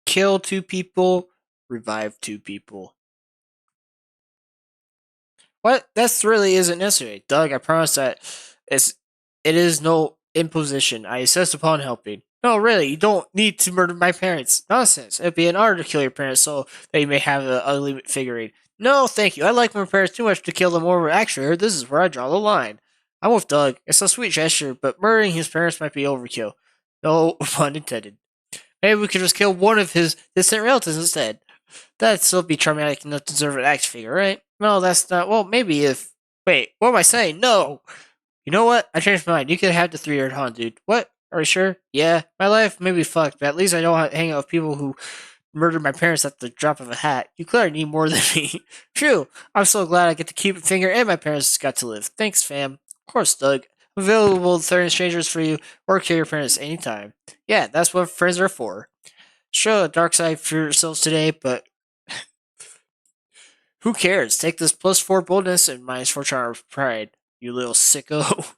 Kill 2 people, revive 2 people. What? That really isn't necessary. Doug, I promise that it is no imposition. I insist upon helping. No, really, you don't need to murder my parents. Nonsense. It'd be an honor to kill your parents so that you may have an ugly figurine. No, thank you. I like my parents too much to kill them over. Actually, this is where I draw the line. I'm with Doug. It's a sweet gesture, but murdering his parents might be overkill. No pun intended. Maybe we could just kill one of his distant relatives instead. That'd still be traumatic enough to deserve an action figure, right? No, that's not. Well, maybe if. Wait, what am I saying? No! You know what? I changed my mind. You could have the 3-eared Han, dude. What? Are you sure? Yeah, my life may be fucked, but at least I don't hang out with people who murdered my parents at the drop of a hat. You clearly need more than me. Phew, I'm so glad I get to keep a finger and my parents got to live. Thanks, fam. Of course, Doug. Available to third strangers for you or kill your parents anytime. Yeah, that's what friends are for. Show a dark side for yourselves today, but who cares? Take this +4 boldness and -4 charm of pride, you little sicko.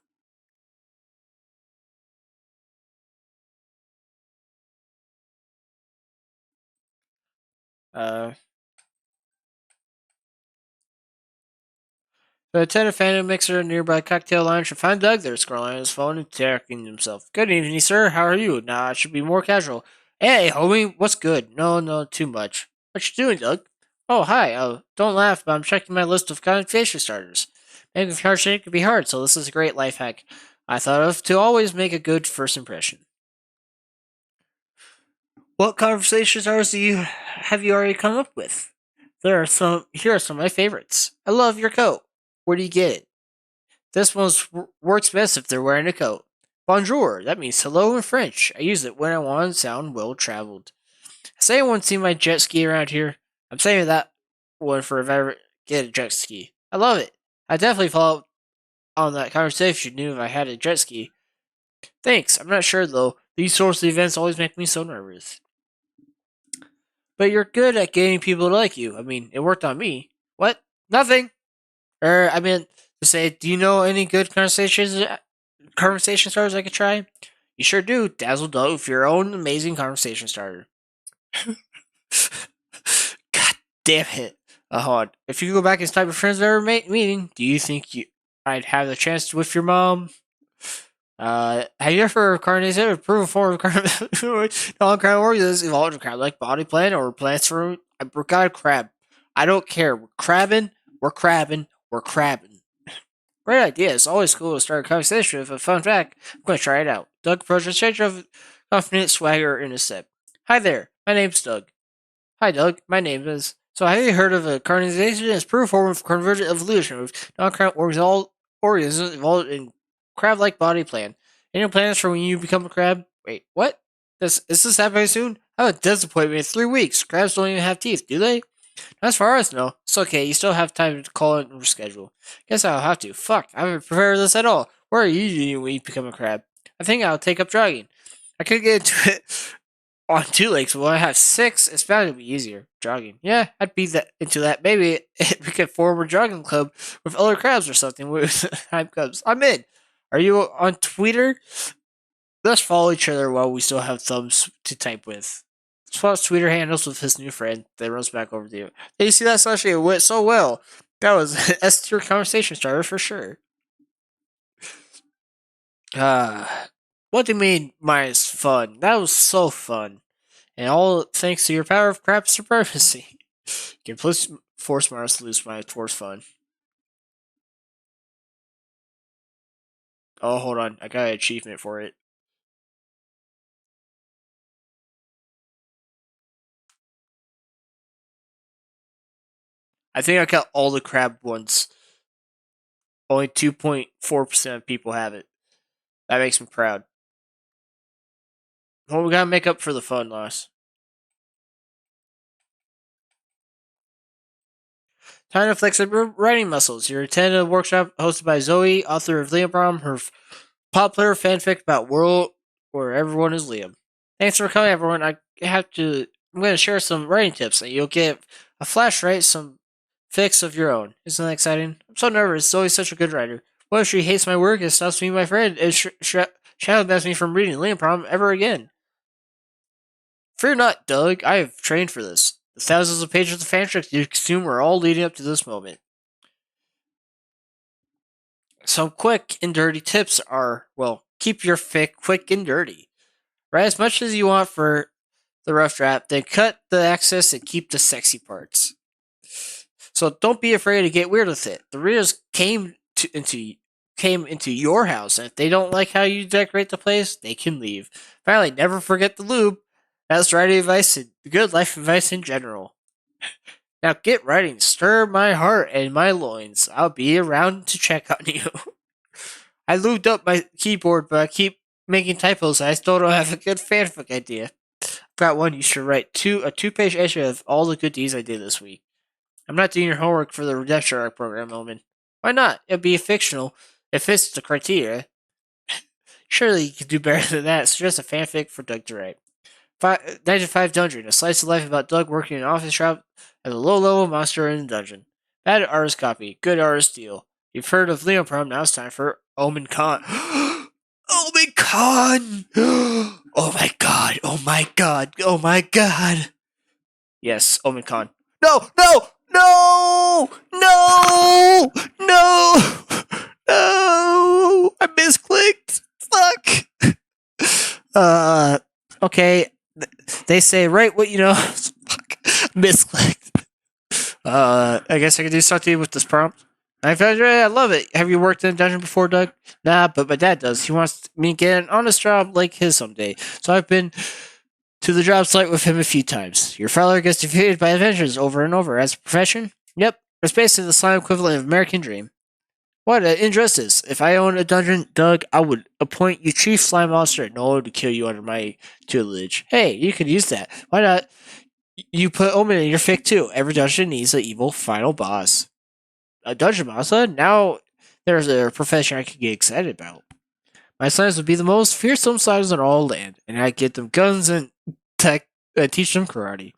uh, the attendant found a mixer in a nearby cocktail lounge and found Doug there scrolling on his phone and talking to himself. Good evening, sir. How are you? Nah, it should be more casual. Hey, homie, what's good? No, too much. What you doing, Doug? Oh, hi. Don't laugh, but I'm checking my list of conversation starters. Making conversation can be hard, so this is a great life hack I thought of to always make a good first impression. What conversation starters have you already come up with? Here are some of my favorites. I love your coat. Where do you get it? This works best if they're wearing a coat. Bonjour, that means hello in French. I use it when I want to sound well traveled. Has anyone seen my jet ski around here? I'm saving that one for if I ever get a jet ski. I love it. I definitely follow up on that conversation if I had a jet ski. Thanks, I'm not sure though. These sorts of events always make me so nervous. But you're good at getting people to like you. I mean, it worked on me. What? Nothing. I mean to say, do you know any good conversation starters I could try? You sure do. Dazzle Doug with your own amazing conversation starter. God damn it. Hold on. If you go back and type of friends ever meeting, do you think I'd have the chance with your mom? Have you ever carnation a proven form of non-crab organisms evolved a crab-like body plan or plants from a got crab? I don't care. We're crabbing. We're crabbing. We're crabbing. Great idea. It's always cool to start a conversation with a fun fact. I'm going to try it out. Doug approached a change of confident swagger in his step. Hi there. My name's Doug. Hi, Doug. My name is. So, have you heard of a carnization as proof form of convergent evolution with non-crab organisms evolved in crab-like body plan? Any plans for when you become a crab? Wait, what? Is this happening soon? I have a dentist appointment in 3 weeks. Crabs don't even have teeth, do they? As far as I know, it's okay. You still have time to call it and reschedule. Guess I'll have to. Fuck, I haven't prepared this at all. Where are you doing when you become a crab? I think I'll take up jogging. I could get into it on 2 legs, but when I have 6, it's bound to be easier. Jogging. Yeah, I'd be into that. Maybe we could form a jogging club with other crabs or something with time comes. I'm in. Are you on Twitter? Let's follow each other while we still have thumbs to type with. Swaps Twitter handles with his new friend, then runs back over to you. Hey, you see that, Sasha? It went so well. That was an S tier conversation starter for sure. What do you mean minus fun? That was so fun. And all thanks to your power of crab supremacy. You can plus force Mars to lose my towards fun. Oh, hold on. I got an achievement for it. I think I got all the crab ones. Only 2.4% of people have it. That makes me proud. Well, we gotta make up for the fun loss. Time to flex your writing muscles. You're attending a workshop hosted by Zoe, author of Liam Brom, her popular fanfic about world where everyone is Liam. Thanks for coming, everyone. I'm going to share some writing tips, and you'll get a flash write some fics of your own. Isn't that exciting? I'm so nervous. Zoe's such a good writer. What if she hates my work and stops being my friend and shadow bans me from reading Liam Brom ever again? Fear not, Doug. I have trained for this. The thousands of pages of fanfic you consume are all leading up to this moment. Some quick and dirty tips are, well, keep your fic quick and dirty. Write as much as you want for the rough draft, then cut the excess and keep the sexy parts. So don't be afraid to get weird with it. The readers came into your house, and if they don't like how you decorate the place, they can leave. Finally, never forget the lube. That's writing advice and good life advice in general. Now get writing. Stir my heart and my loins. I'll be around to check on you. I lubed up my keyboard, but I keep making typos. I still don't have a good fanfic idea. I've got one. You should write a 2-page essay of all the good deeds I did this week. I'm not doing your homework for the Redemption Arc program, Omen. Why not? It'd be fictional. It fits the criteria. Surely you could do better than that. It's just a fanfic for Doug to write. 95 Dungeon, a slice of life about Doug working in an office shop as a low-level monster in a dungeon. Bad artist copy, good artist deal. You've heard of Liam Brom, now it's time for Omen Khan. Omen Khan! Oh my god, oh my god, oh my god. Yes, Omen Khan. No, no, no, no, no, no. I misclicked. Fuck. Okay. They say write what you know. Fuck. Misclicked. I guess I can do something with this prompt. I love it. Have you worked in a dungeon before, Doug? Nah, but my dad does. He wants me to get an honest job like his someday. So I've been to the job site with him a few times. Your father gets defeated by adventures over and over. As a profession? Yep. It's basically the slime equivalent of American Dream. What an injustice. If I owned a dungeon, Doug, I would appoint you chief slime monster and no one would kill you under my tutelage. Hey, you could use that. Why not? You put Omen in your fic too. Every dungeon needs an evil final boss. A dungeon monster? Now there's a profession I could get excited about. My slimes would be the most fearsome slimes in all land, and I'd get them guns and teach them karate.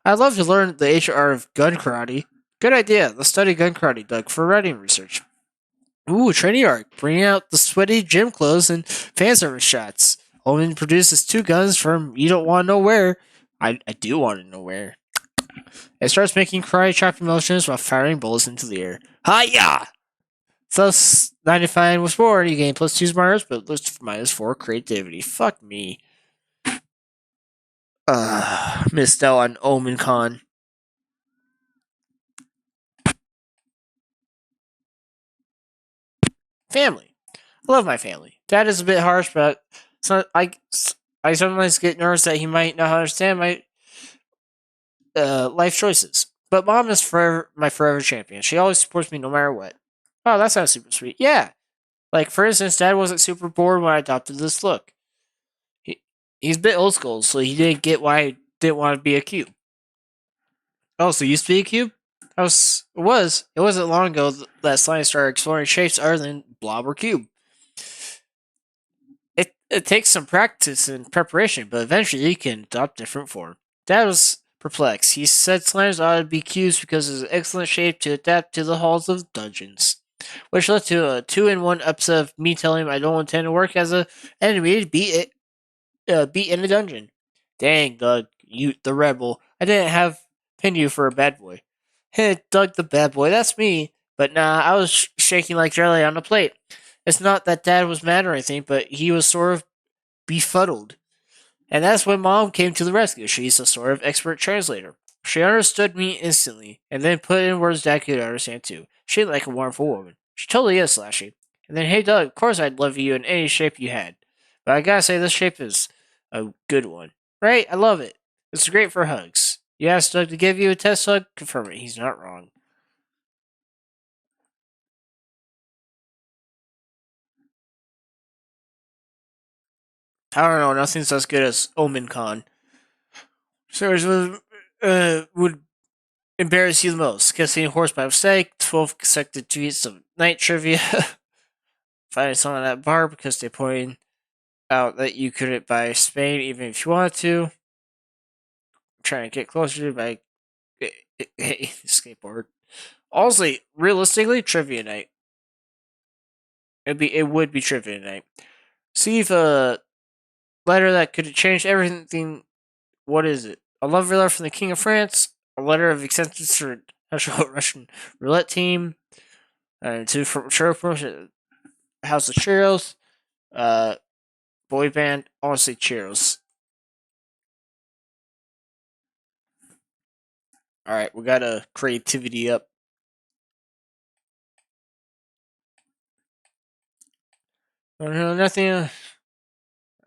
I'd love to learn the ancient art of gun karate. Good idea. Let's study gun karate, Doug, for writing research. Ooh, training arc. Bring out the sweaty gym clothes and fan service shots. Omen produces 2 guns from you don't want to know where. I do want to know where. It starts making karate chop motions while firing bullets into the air. Hiya! Thus, 95 was born. You gain +2 smartness, but list -4 creativity. Fuck me. Missed out on Omen Con. Family. I love my family. Dad is a bit harsh, but I sometimes get nervous that he might not understand my life choices. But mom is forever my forever champion. She always supports me no matter what. Oh, that sounds super sweet. Yeah. Like, for instance, Dad wasn't super bored when I adopted this look. He's a bit old school, so he didn't get why I didn't want to be a cube. Oh, so you used to be a cube? It wasn't long ago that science started exploring shapes other than blob or cube. It takes some practice and preparation, but eventually you can adopt different form. Dad was perplexed. He said slimes ought to be cubes because it's an excellent shape to adapt to the halls of dungeons. Which led to a 2-in-1 episode of me telling him I don't intend to work as a enemy to beat in a dungeon. Dang, Doug, you the rebel. I didn't have pinned you for a bad boy. Heh, Doug the bad boy, that's me. But nah, I was shaking like jelly on the plate. It's not that Dad was mad or anything, but he was sort of befuddled. And that's when Mom came to the rescue. She's a sort of expert translator. She understood me instantly, and then put in words Dad could understand too. She like a wonderful woman. She totally is, Slashy. And then, hey Doug, of course I'd love you in any shape you had. But I gotta say, this shape is a good one. Right? I love it. It's great for hugs. You asked Doug to give you a test hug? Confirm it. He's not wrong. I don't know. Nothing's as good as Omen Con. So would embarrass you the most? Kissing a horse by mistake, 12 consecutive tweets of night trivia, finding someone at a bar because they pointed out that you couldn't buy Spain even if you wanted to, trying to get closer to by skateboard. Also, realistically, trivia night. It would be trivia night. See if a letter that could have changed everything. What is it? A love letter from the King of France, a letter of acceptance for Russian roulette team, and two from House of Cheerios, uh, boy band, honestly, Cheerios. All right, we got a creativity up. Oh, no, nothing.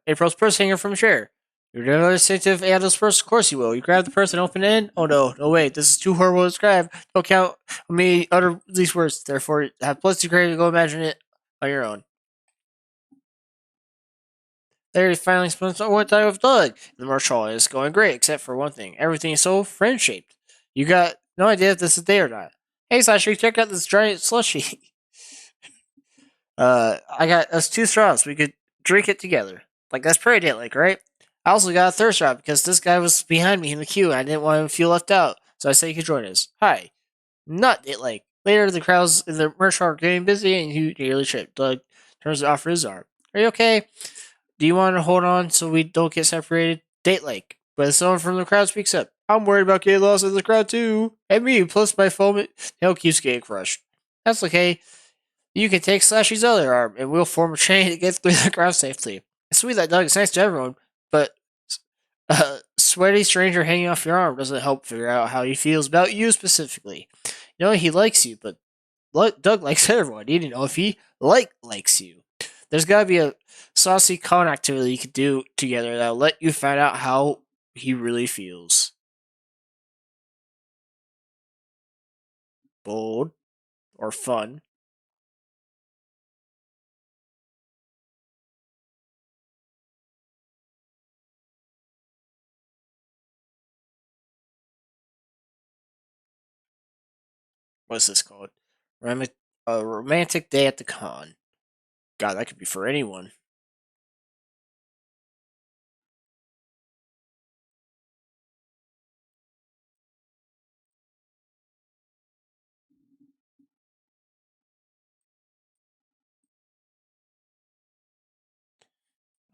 April's purse hanger from a chair. You're never sensitive Adam's purse? Of course you will. You grab the purse and open it in? Oh no, wait, this is too horrible to describe. Don't count on me utter these words, therefore have plenty of credit to go imagine it on your own. There he finally spent some more time with Doug. The marshal is going great, except for one thing. Everything is so friend shaped. You got no idea if this is day or not. Hey Sasha, check out this giant slushy. I got us two straws. We could drink it together. Like, that's pretty date like, right? I also got a third straw because this guy was behind me in the queue and I didn't want him to feel left out. So I said he could join us. Hi. Not date like. Later, the crowds in the merch hall are getting busy and he nearly tripped. Doug turns to offer his arm. Are you okay? Do you want to hold on so we don't get separated? Date like. But someone from the crowd speaks up. I'm worried about getting lost in the crowd too. And me, plus my foam tail keeps getting crushed. That's okay. You can take Slashy's other arm, and we'll form a chain to get through the crowd safely. It's sweet that Doug is nice to everyone, but a sweaty stranger hanging off your arm doesn't help figure out how he feels about you specifically. You know he likes you, but Doug likes everyone. You didn't know if he likes you. There's got to be a saucy con activity you could do together that'll let you find out how he really feels. Bold or fun. What's this called? A romantic day at the con. God, that could be for anyone.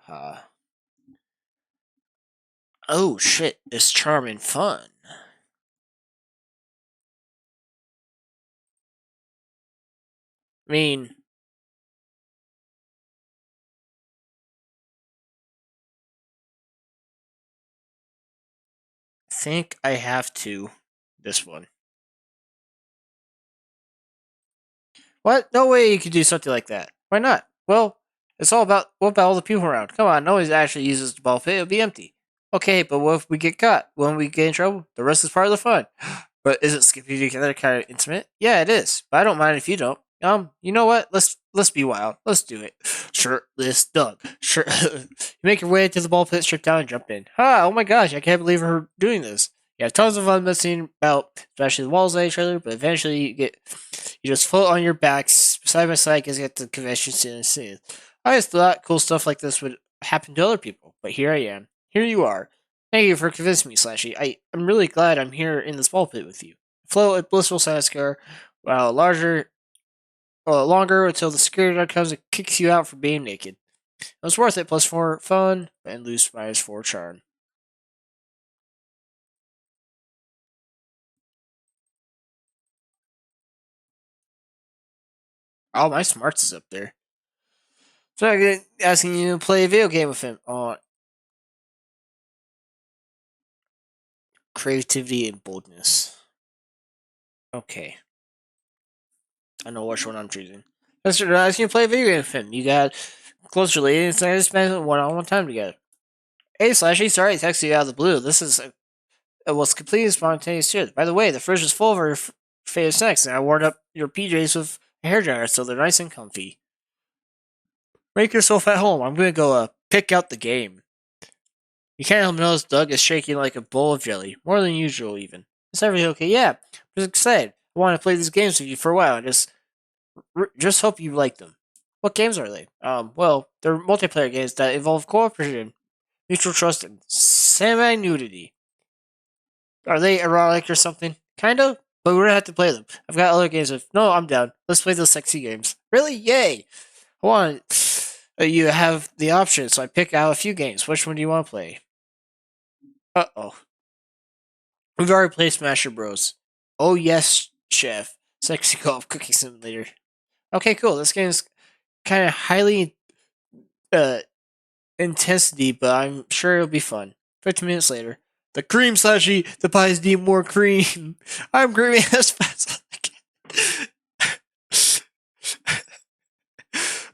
Uh, oh shit, it's charming fun. I mean, I think I have to. This one. What? No way you could do something like that. Why not? Well, it's all about what about all the people around? Come on, no one actually uses the ball pit. It'll be empty. Okay, but what if we get caught? When we get in trouble, the rest is part of the fun. But is it skipping together kind of intimate? Yeah, it is. But I don't mind if you don't. You know what? Let's be wild. Let's do it. Shirtless Doug. Sure. You make your way to the ball pit, strip down, and jump in. Oh my gosh! I can't believe we're doing this. You have tons of fun messing about, especially the walls of each other. But eventually, you just float on your backs side by side because you get the convention scene. I just thought cool stuff like this would happen to other people, but here I am. Here you are. Thank you for convincing me, Slashy. I'm really glad I'm here in this ball pit with you. Float at blissful Sascar, while longer until the security guard comes and kicks you out for being naked. It was worth it, +4 fun, and lose -4 charm. Oh, my smarts is up there. So I get asking you to play a video game with him. Oh, creativity and boldness. Okay. I know which one I'm choosing. Let's asking you to play a video game with him. You got close related and spend one-on-one time together. Hey, Slashy, sorry I texted you out of the blue. This is it was completely spontaneous too. By the way, the fridge is full of our favorite snacks, and I warmed up your PJs with a hair dryer so they're nice and comfy. Make yourself at home. I'm gonna go pick out the game. You can't help notice Doug is shaking like a bowl of jelly, more than usual even. Is everything okay? Yeah, I'm just excited. I want to play these games with you for a while, and just hope you like them. What games are they? Well, they're multiplayer games that involve cooperation, mutual trust, and semi-nudity. Are they erotic or something? Kind of, but we're gonna have to play them. I've got other games. No, I'm down. Let's play those sexy games. Really? Yay! I want you have the option, so I pick out a few games. Which one do you want to play? Uh-oh. We've already played Smasher Bros. Oh yes, chef. Sexy golf cooking simulator. Okay, cool. This game is kind of highly uh intensity, but I'm sure it'll be fun. 15 minutes later. The cream slushy, the pies need more cream. I'm creaming as fast as I can.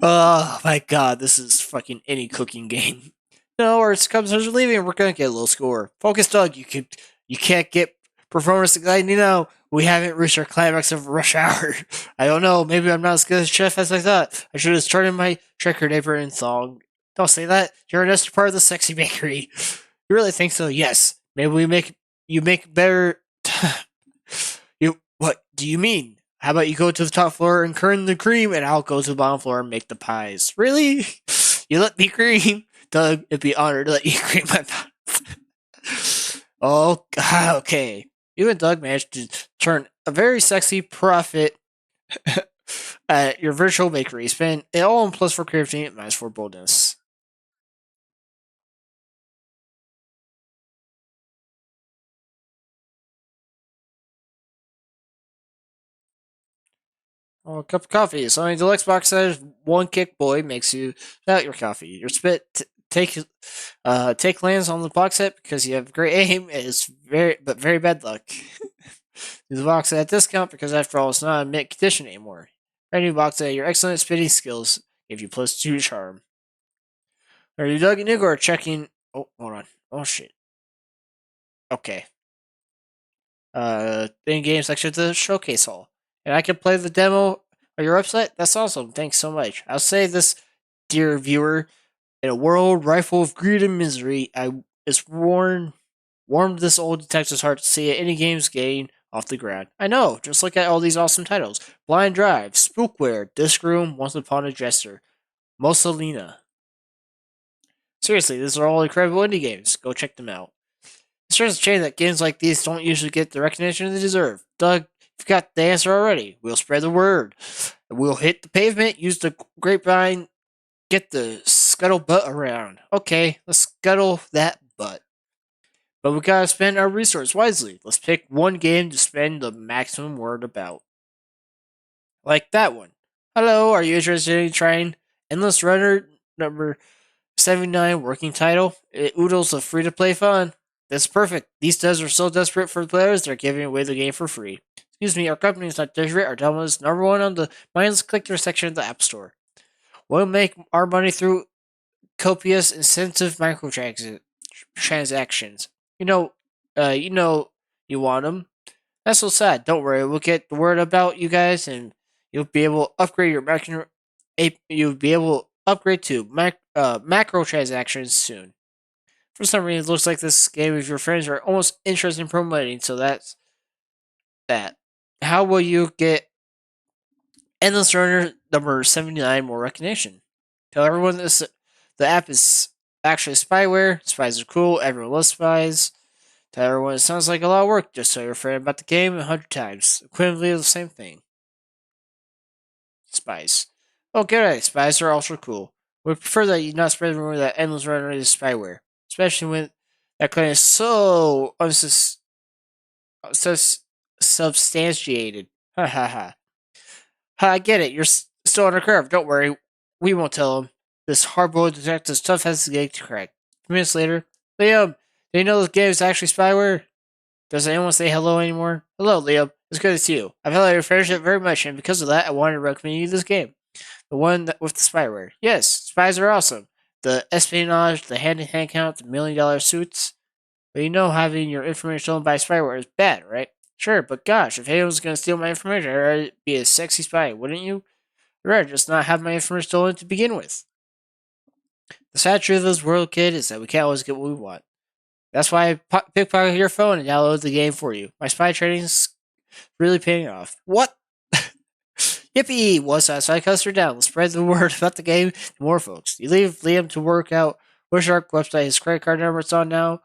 Oh my god, this is fucking any cooking game. No, our customers are leaving. We're gonna get a low score. Focus, Doug. You can't get performance exciting. We haven't reached our climax of rush hour. I don't know. Maybe I'm not as good a chef as I thought. I should have started my checkered apron and thong. Don't say that. You're an extra part of the sexy bakery. You really think so? Yes. Maybe you make better. You what do you mean? How about you go to the top floor and kern the cream, and I'll go to the bottom floor and make the pies. Really? You let me cream? Doug, it'd be an honor to let you cream my pies. Oh, God, okay. You and Doug managed to turn a very sexy profit at your virtual bakery. Spend it all in +4 creativity and -4 boldness. Oh, a cup of coffee. Sony Deluxe box says one kick boy makes you out your coffee. Your spit take lands on the box set because you have great aim. It's very bad luck. Do the box set at discount because after all, it's not a mint condition anymore. Brand new box set. Your excellent spitting skills give you +2 charm. Are you Doug and Igor checking? Oh, hold on. Oh shit. Okay. In game section of the showcase hall, and I can play the demo on your website. That's awesome. Thanks so much. I'll say this, dear viewer, in a world rifle of greed and misery, it's warmed this old detective's heart to see any games getting off the ground. I know. Just look at all these awesome titles: Blind Drive, Spookware, Disc Room, Once Upon a Jester, Mussolina. Seriously, these are all incredible indie games. Go check them out. It's just a shame that games like these don't usually get the recognition they deserve. Doug, you've got the answer already. We'll spread the word. We'll hit the pavement, use the grapevine, get the scuttlebutt around. Okay, let's scuttle that butt. But we gotta spend our resource wisely. Let's pick one game to spend the maximum word about. Like that one. Hello, are you interested in trying Endless Runner number 79 working title? It oodles of free to play fun. That's perfect. These devs are so desperate for players, they're giving away the game for free. Excuse me, our company is not desperate. Our download is number one on the mindless clicker section of the App Store. We'll make our money through copious incentive microtransactions. You know, you know, you want them. That's so sad. Don't worry, we'll get the word about you guys, and you'll be able to upgrade your macro. You'll be able to upgrade to macro transactions soon. For some reason, it looks like this game with your friends are almost interested in promoting. So that's that. How will you get Endless Runner number 79 more recognition? Tell everyone this. The app is actually spyware. Spies are cool. Everyone loves spies. Tell everyone it sounds like a lot of work. Just tell your friend about the game 100 times. Equivalently the same thing. Spies. Oh, get it. Spies are also cool. We prefer that you not spread the rumor that Endless Runner is spyware. Especially when that claim is so substantiated. Ha ha ha. I get it. You're still on a curve. Don't worry. We won't tell him. This hard-boiled detective's tough as the gate to crack. 2 minutes later, Liam, do you know this game is actually spyware? Does anyone say hello anymore? Hello, Liam. It's good to see you. I've valued your friendship very much, and because of that, I wanted to recommend you this game. The one with the spyware. Yes, spies are awesome. The espionage, the hand-in-hand count, the $1 million suits. But you know having your information stolen by spyware is bad, right? Sure, but gosh, if anyone's gonna steal my information, I'd rather be a sexy spy, wouldn't you? I'd rather just not have my information stolen to begin with. The sad truth of this world, kid, is that we can't always get what we want. That's why I pickpocket your phone and download the game for you. My spy training's really paying off. What? Yippee! One satisfied customer down. Let's spread the word about the game to more folks. You leave Liam to work out which Shark website his credit card number is on now.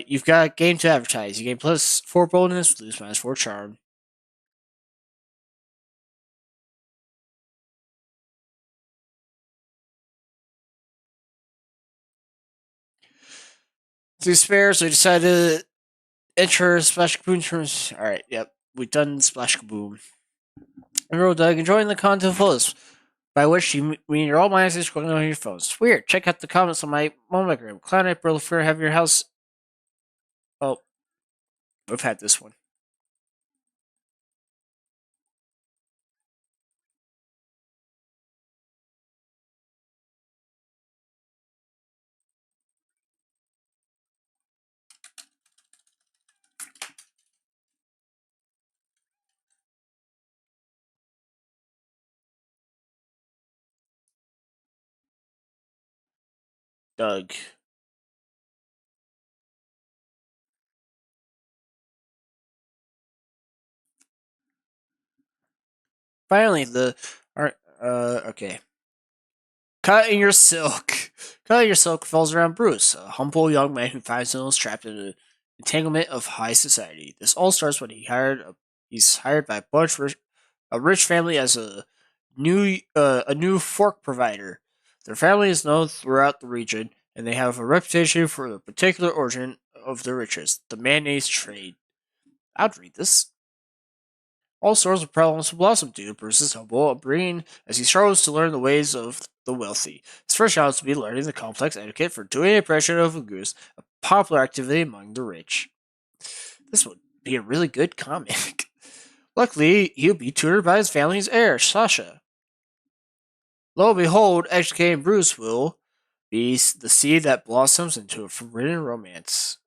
You've got a game to advertise. You gain +4 boldness, lose -4 charm. To despair, so we decided to enter Splash Kaboom terms. Alright, yep. We've done Splash Kaboom. Emerald Doug, enjoying the content fullest. By which you mean you're all minds scrolling on your phones. Weird. Check out the comments on my monogram. Clown Knight Burlifer have your house. Oh, we've had this one. Doug. Finally, okay. Cutting your silk. Cutting your silk falls around Bruce, a humble young man who finds himself trapped in an entanglement of high society. This all starts when he's hired by a rich family as a new fork provider. Their family is known throughout the region, and they have a reputation for the particular origin of their riches, the mayonnaise trade. I'd read this. All sorts of problems blossom due to Bruce's humble upbringing as he struggles to learn the ways of the wealthy. His first challenge will be learning the complex etiquette for doing an impression of a goose, a popular activity among the rich. This would be a really good comic. Luckily, he'll be tutored by his family's heir, Sasha. Lo and behold, educating Bruce will be the seed that blossoms into a forbidden romance.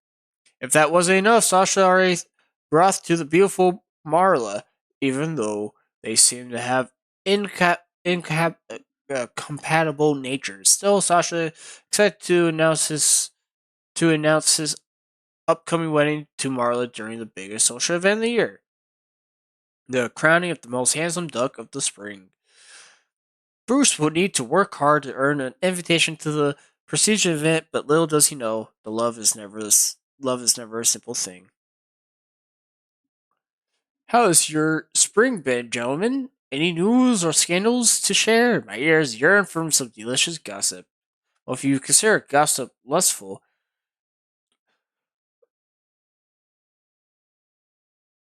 If that wasn't enough, Sasha already brought to the beautiful Marla, even though they seem to have compatible natures. Still, Sasha excited to announce his upcoming wedding to Marla during the biggest social event of the year, the crowning of the most handsome duck of the spring. Bruce would need to work hard to earn an invitation to the prestigious event, but little does he know, love is never a simple thing. How has your spring been, gentlemen? Any news or scandals to share? My ears yearn for some delicious gossip. Well, if you consider gossip lustful,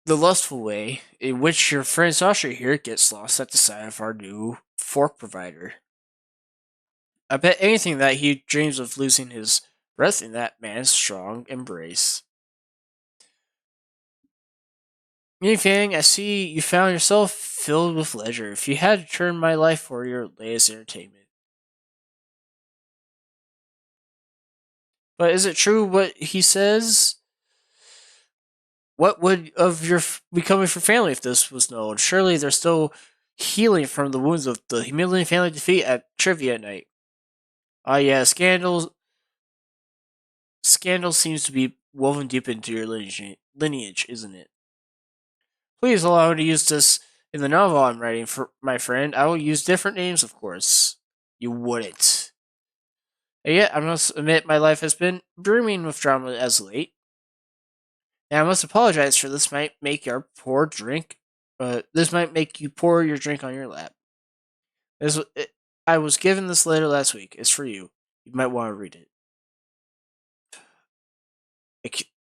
the lustful way in which your friend Sasha here gets lost at the sight of our new fork provider. I bet anything that he dreams of losing his breath in that man's strong embrace. Anything, I see you found yourself filled with leisure. If you had to turn my life for your latest entertainment. But is it true what he says? What would of your be coming for family if this was known? Surely they're still healing from the wounds of the humiliating family defeat at trivia night. Ah, yeah, scandal seems to be woven deep into your lineage, isn't it? Please allow me to use this in the novel I'm writing for my friend. I will use different names, of course. You wouldn't. And yet, I must admit my life has been brimming with drama as late. And I must apologize for this might make your poor drink. This might make you pour your drink on your lap. This, it, I was given this letter last week. It's for you. You might want to read it.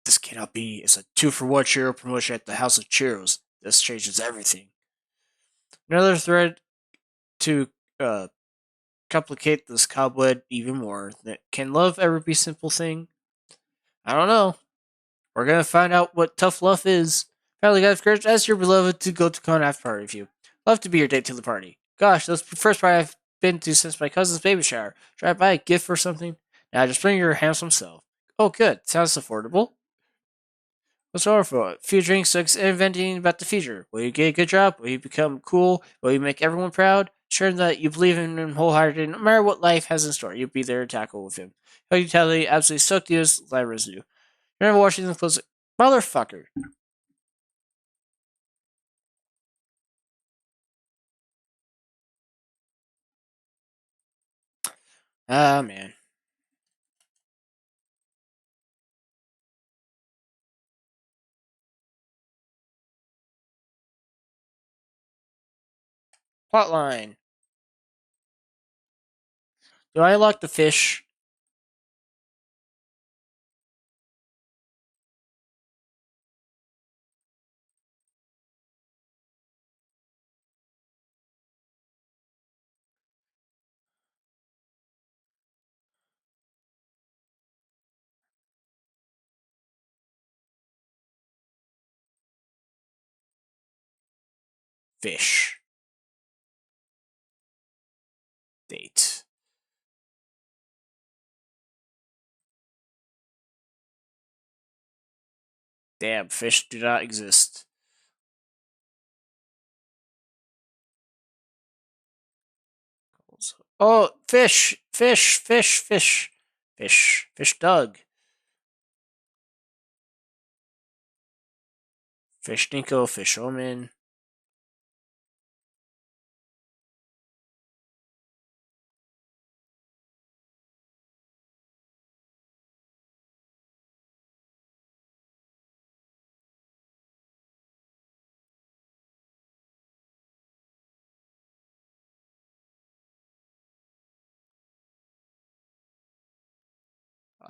This cannot be. It's a 2-for-1 Cheerio promotion at the House of Cheerios. This changes everything. Another thread to uh, complicate this cobweb even more. Can love ever be a simple thing? I don't know. We're gonna find out what tough love is. Finally, got courage. Ask your beloved to go to Con after party with you. Love to be your date to the party. Gosh, that's the first party I've been to since my cousin's baby shower. Try to buy a gift or something. Now just bring your handsome self. Oh, good. Sounds affordable. What's over for? Few drinks, looks, and venting about the future. Will you get a good job? Will you become cool? Will you make everyone proud? Sure that you believe in him wholeheartedly, no matter what life has in store. You'll be there to tackle with him. He'll you tell you absolutely soaked you as light residue. Remember Washington close. Motherfucker. Ah, man. Plotline. Do I like the fish? Fish. Date. Damn, fish do not exist. Oh, fish! Fish! Fish! Fish! Fish! Fish Doug. Fish Nico. Fish Omen.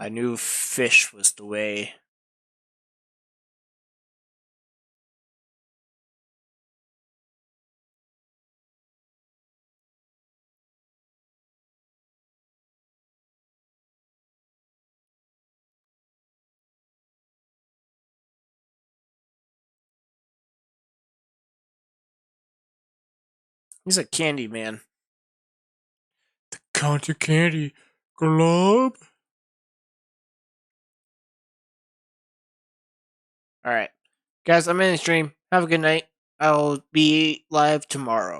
I knew fish was the way. He's a candy man. The Counter Candy Club. Alright. Guys, I'm in the stream. Have a good night. I'll be live tomorrow.